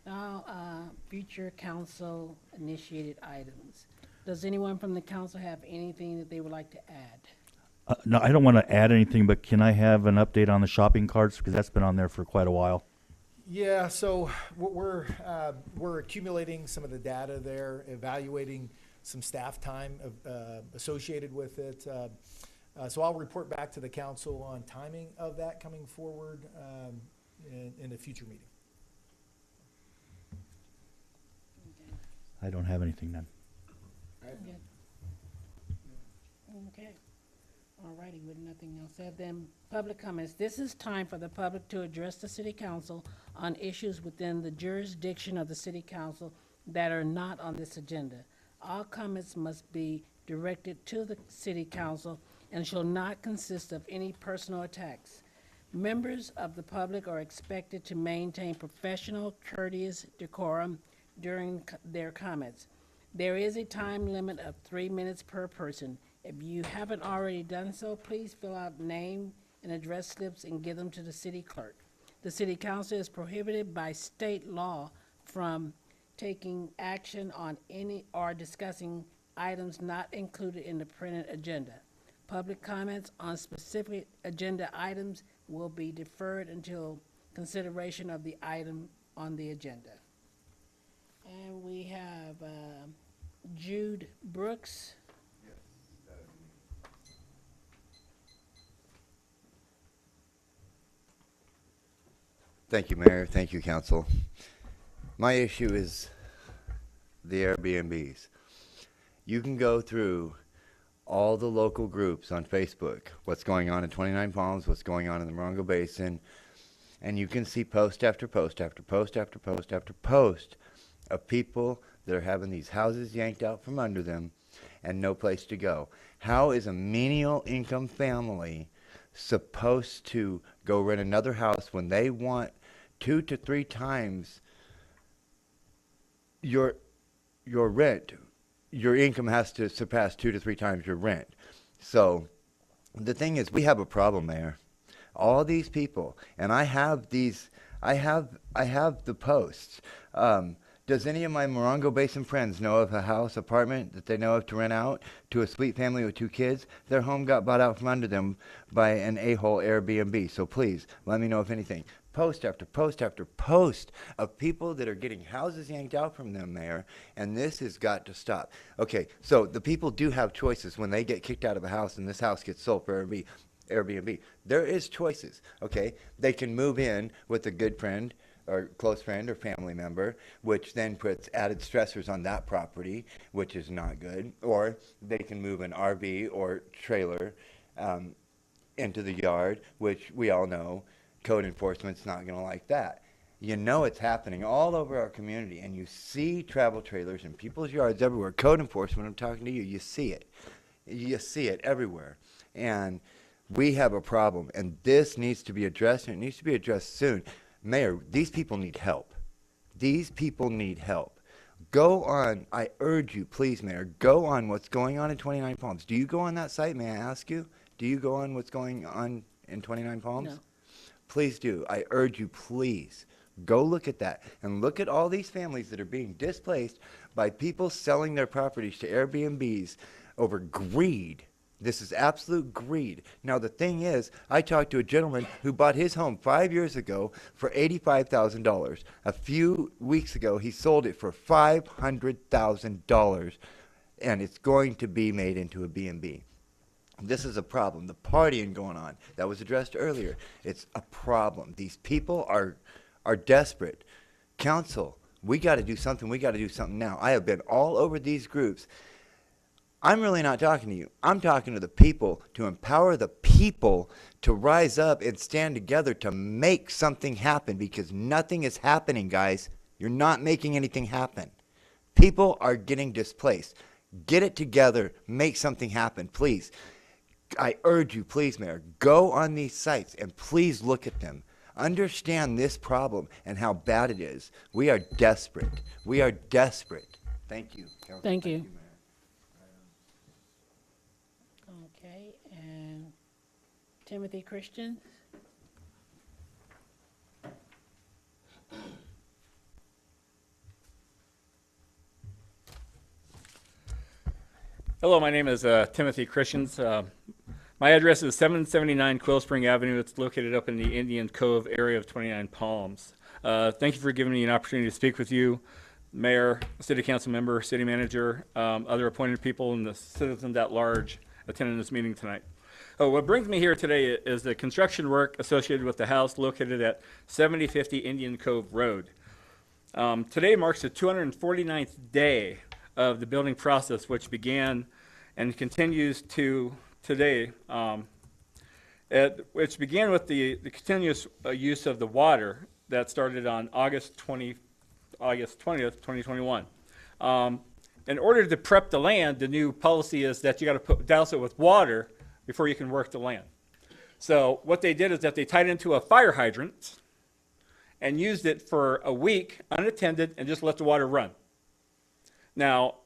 Now, future council initiated items. Does anyone from the council have anything that they would like to add? No, I don't want to add anything, but can I have an update on the shopping carts? Because that's been on there for quite a while. Yeah, so we're accumulating some of the data there, evaluating some staff time associated with it. So I'll report back to the council on timing of that coming forward in a future meeting. I don't have anything then. Okay. All righty, with nothing else said, then public comments. This is time for the public to address the city council on issues within the jurisdiction of the city council that are not on this agenda. All comments must be directed to the city council and shall not consist of any personal attacks. Members of the public are expected to maintain professional, courteous decorum during their comments. There is a time limit of 3 minutes per person. If you haven't already done so, please fill out name and address slips and give them to the city clerk. The city council is prohibited by state law from taking action on any or discussing items not included in the printed agenda. Public comments on specific agenda items will be deferred until consideration of the item on the agenda. And we have Jude Brooks. Thank you, Mayor. Thank you, Council. My issue is the Airbnbs. You can go through all the local groups on Facebook, what's going on in 29 Palms, what's going on in the Morongo Basin, and you can see post after post after post after post after post of people that are having these houses yanked out from under them and no place to go. How is a menial income family supposed to go rent another house when they want 2 to 3 times your rent? Your income has to surpass 2 to 3 times your rent. So the thing is, we have a problem there. All these people, and I have the posts. Does any of my Morongo Basin friends know of a house, apartment that they know of to rent out to a sweet family with 2 kids? Their home got bought out from under them by an a-hole Airbnb. So please, let me know if anything. Post after post after post of people that are getting houses yanked out from them, Mayor, and this has got to stop. Okay, so the people do have choices when they get kicked out of a house and this house gets sold for Airbnb. There is choices, okay? They can move in with a good friend or close friend or family member, which then puts added stressors on that property, which is not good. Or they can move an RV or trailer into the yard, which we all know code enforcement's not going to like that. You know it's happening all over our community, and you see travel trailers in people's yards everywhere. Code enforcement, I'm talking to you, you see it. You see it everywhere. And we have a problem, and this needs to be addressed, and it needs to be addressed soon. Mayor, these people need help. These people need help. Go on, I urge you, please, Mayor, go on what's going on in 29 Palms. Do you go on that site, may I ask you? Do you go on what's going on in 29 Palms? No. Please do. I urge you, please, go look at that and look at all these families that are being displaced by people selling their properties to Airbnbs over greed. This is absolute greed. Now, the thing is, I talked to a gentleman who bought his home 5 years ago for $85,000. A few weeks ago, he sold it for $500,000, and it's going to be made into a B&B. This is a problem. The partying going on that was addressed earlier, it's a problem. These people are desperate. Council, we got to do something. We got to do something now. I have been all over these groups. I'm really not talking to you. I'm talking to the people, to empower the people to rise up and stand together to make something happen, because nothing is happening, guys. You're not making anything happen. People are getting displaced. Get it together. Make something happen, please. I urge you, please, Mayor, go on these sites and please look at them. Understand this problem and how bad it is. We are desperate. We are desperate. Thank you, Council. Thank you. Mayor. Okay, and Timothy Christian. Hello, my name is Timothy Christians. My address is 779 Quill Spring Avenue. It's located up in the Indian Cove area of 29 Palms. Thank you for giving me an opportunity to speak with you, Mayor, City Council member, City Manager, other appointed people, and the citizens at large attending this meeting tonight. What brings me here today is the construction work associated with the house located at 7050 Indian Cove Road. Today marks the 249th day of the building process, which began and continues to today, which began with the continuous use of the water that started on August 20th, 2021. In order to prep the land, the new policy is that you got to douse it with water before you can work the land. So what they did is that they tied it into a fire hydrant and used it for a week unattended and just let the water run. Now,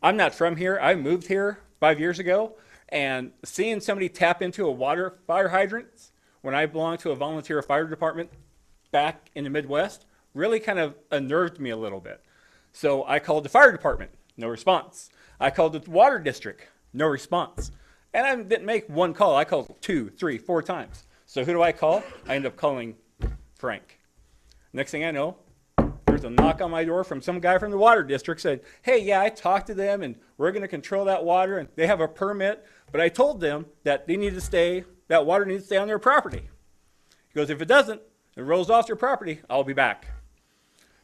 I'm not from here. I moved here 5 years ago, and seeing somebody tap into a fire hydrant when I belonged to a volunteer fire department back in the Midwest really kind of unnerved me a little bit. So I called the fire department, no response. I called the water district, no response. And I didn't make one call. I called 2, 3, 4 times. So who do I call? I end up calling Frank. Next thing I know, there's a knock on my door from some guy from the water district said, hey, yeah, I talked to them and we're going to control that water and they have a permit, but I told them that they need to stay, that water needs to stay on their property. He goes, if it doesn't, it rolls off their property, I'll be back.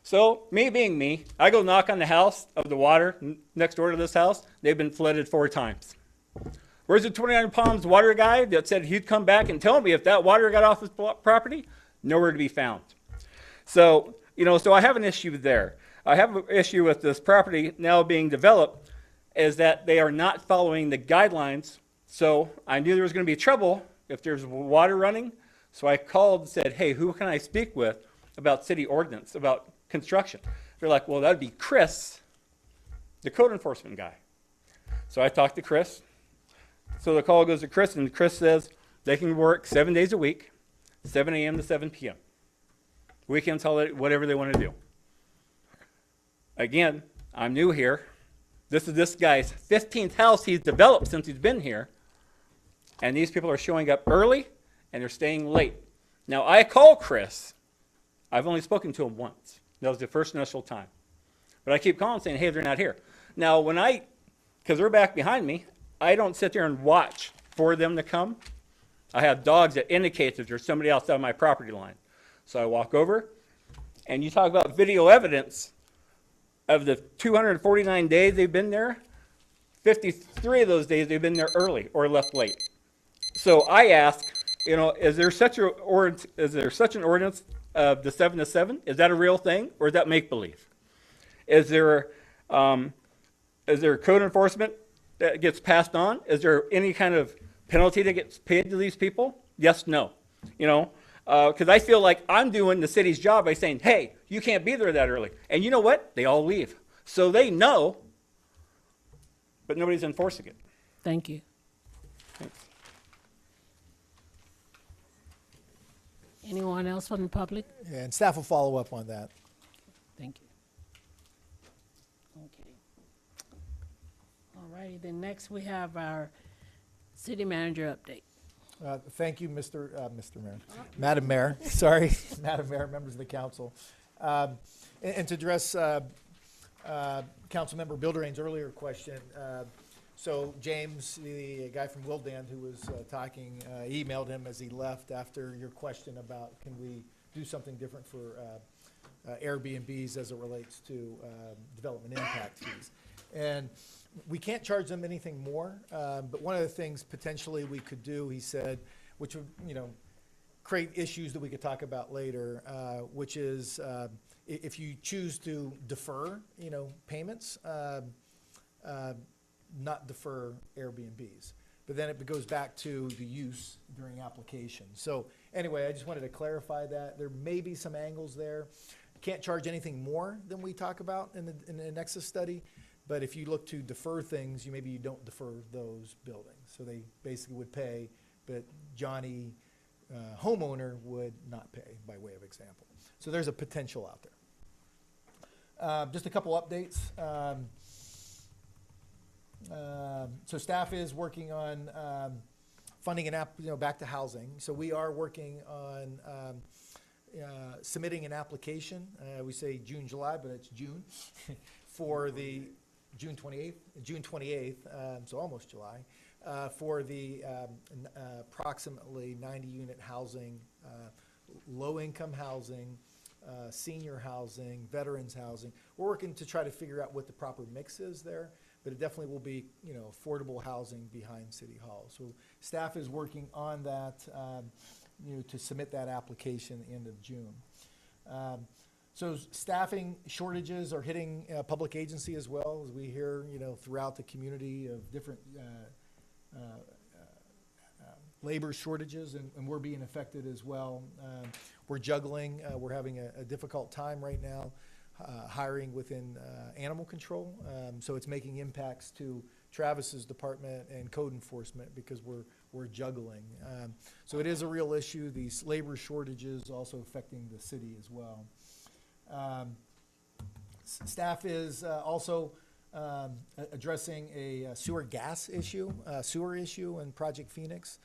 So me being me, I go knock on the house of the water next door to this house. They've been flooded 4 times. Where's the 29 Palms water guy that said he'd come back and tell me if that water got off his property? Nowhere to be found. So, so I have an issue there. I have an issue with this property now being developed is that they are not following the guidelines. So I knew there was going to be trouble if there's water running. So I called and said, hey, who can I speak with about city ordinance, about construction? They're like, well, that'd be Chris, the code enforcement guy. So I talked to Chris. So the call goes to Chris, and Chris says they can work 7 days a week, 7 a.m. to 7 p.m. Weekends, whatever they want to do. Again, I'm new here. This is this guy's 15th house he's developed since he's been here. And these people are showing up early, and they're staying late. Now, I call Chris. I've only spoken to him once. That was the first initial time. But I keep calling saying, hey, they're not here. Now, because they're back behind me, I don't sit there and watch for them to come. I have dogs that indicate that there's somebody outside my property line. So I walk over, and you talk about video evidence of the 249 days they've been there, 53 of those days they've been there early or left late. So I ask, is there such an ordinance of the 7 to 7? Is that a real thing, or is that make-believe? Is there code enforcement that gets passed on? Is there any kind of penalty that gets paid to these people? Yes, no. Because I feel like I'm doing the city's job by saying, hey, you can't be there that early. And you know what? They all leave. So they know, but nobody's enforcing it. Thank you. Thanks. Anyone else from the public? Yeah, and staff will follow up on that. Thank you. Okay. All righty, then next we have our city manager update. Thank you, Mr. Mayor. Madam Mayor, sorry, Madam Mayor, members of the council. And to address Councilmember Bilderrain's earlier question, so James, the guy from Wildan who was talking, emailed him as he left after your question about can we do something different for Airbnbs as it relates to development impact fees. And we can't charge them anything more, but one of the things potentially we could do, he said, which would, create issues that we could talk about later, which is if you choose to defer, payments, not defer Airbnbs. But then it goes back to the use during application. So anyway, I just wanted to clarify that. There may be some angles there. Can't charge anything more than we talk about in the Nexus study. But if you look to defer things, maybe you don't defer those buildings. So they basically would pay, but Johnny, homeowner, would not pay, by way of example. So there's a potential out there. Just a couple updates. So staff is working on funding an app, back to housing. So we are working on submitting an application. We say June, July, but it's June for the June 28th, so almost July, for the approximately 90-unit housing, low-income housing, senior housing, veterans housing. We're working to try to figure out what the proper mix is there, but it definitely will be, affordable housing behind City Hall. So staff is working on that, to submit that application end of June. So staffing shortages are hitting public agency as well, as we hear, throughout the community of different labor shortages, and we're being affected as well. We're juggling. We're having a difficult time right now hiring within animal control. So it's making impacts to Travis's department and code enforcement because we're juggling. So it is a real issue. These labor shortages also affecting the city as well. Staff is also addressing a sewer issue in Project Phoenix.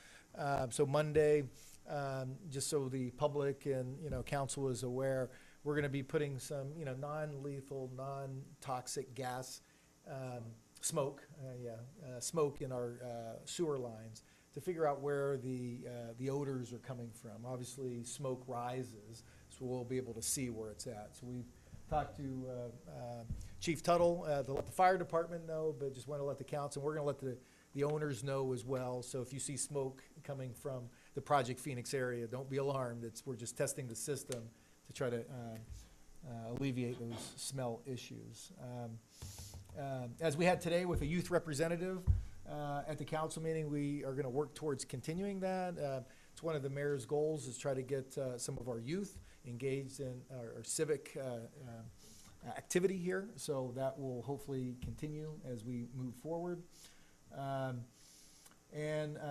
So Monday, just so the public and, council is aware, we're going to be putting some, non-lethal, non-toxic gas, smoke in our sewer lines to figure out where the odors are coming from. Obviously, smoke rises, so we'll be able to see where it's at. So we've talked to Chief Tuttle to let the fire department know, but just want to let the council, and we're going to let the owners know as well. So if you see smoke coming from the Project Phoenix area, don't be alarmed. We're just testing the system to try to alleviate those smell issues. As we had today with a youth representative at the council meeting, we are going to work towards continuing that. It's one of the mayor's goals is try to get some of our youth engaged in our civic activity here. So that will hopefully continue as we move forward.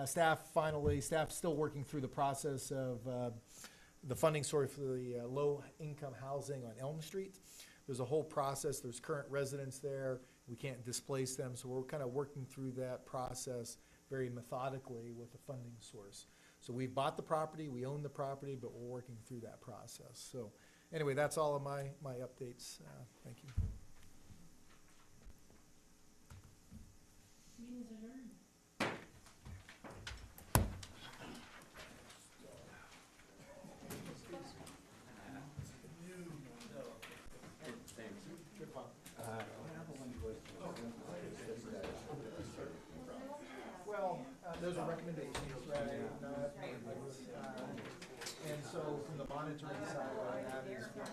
Staff's still working through the process of the funding source for the low-income housing on Elm Street. There's a whole process. There's current residents there. We can't displace them, so we're kind of working through that process very methodically with the funding source. So we've bought the property, we own the property, but we're working through that process. So anyway, that's all of my updates. Thank you. Meeting's adjourned. Well, those are recommendations, right? And so from the monitoring side, that is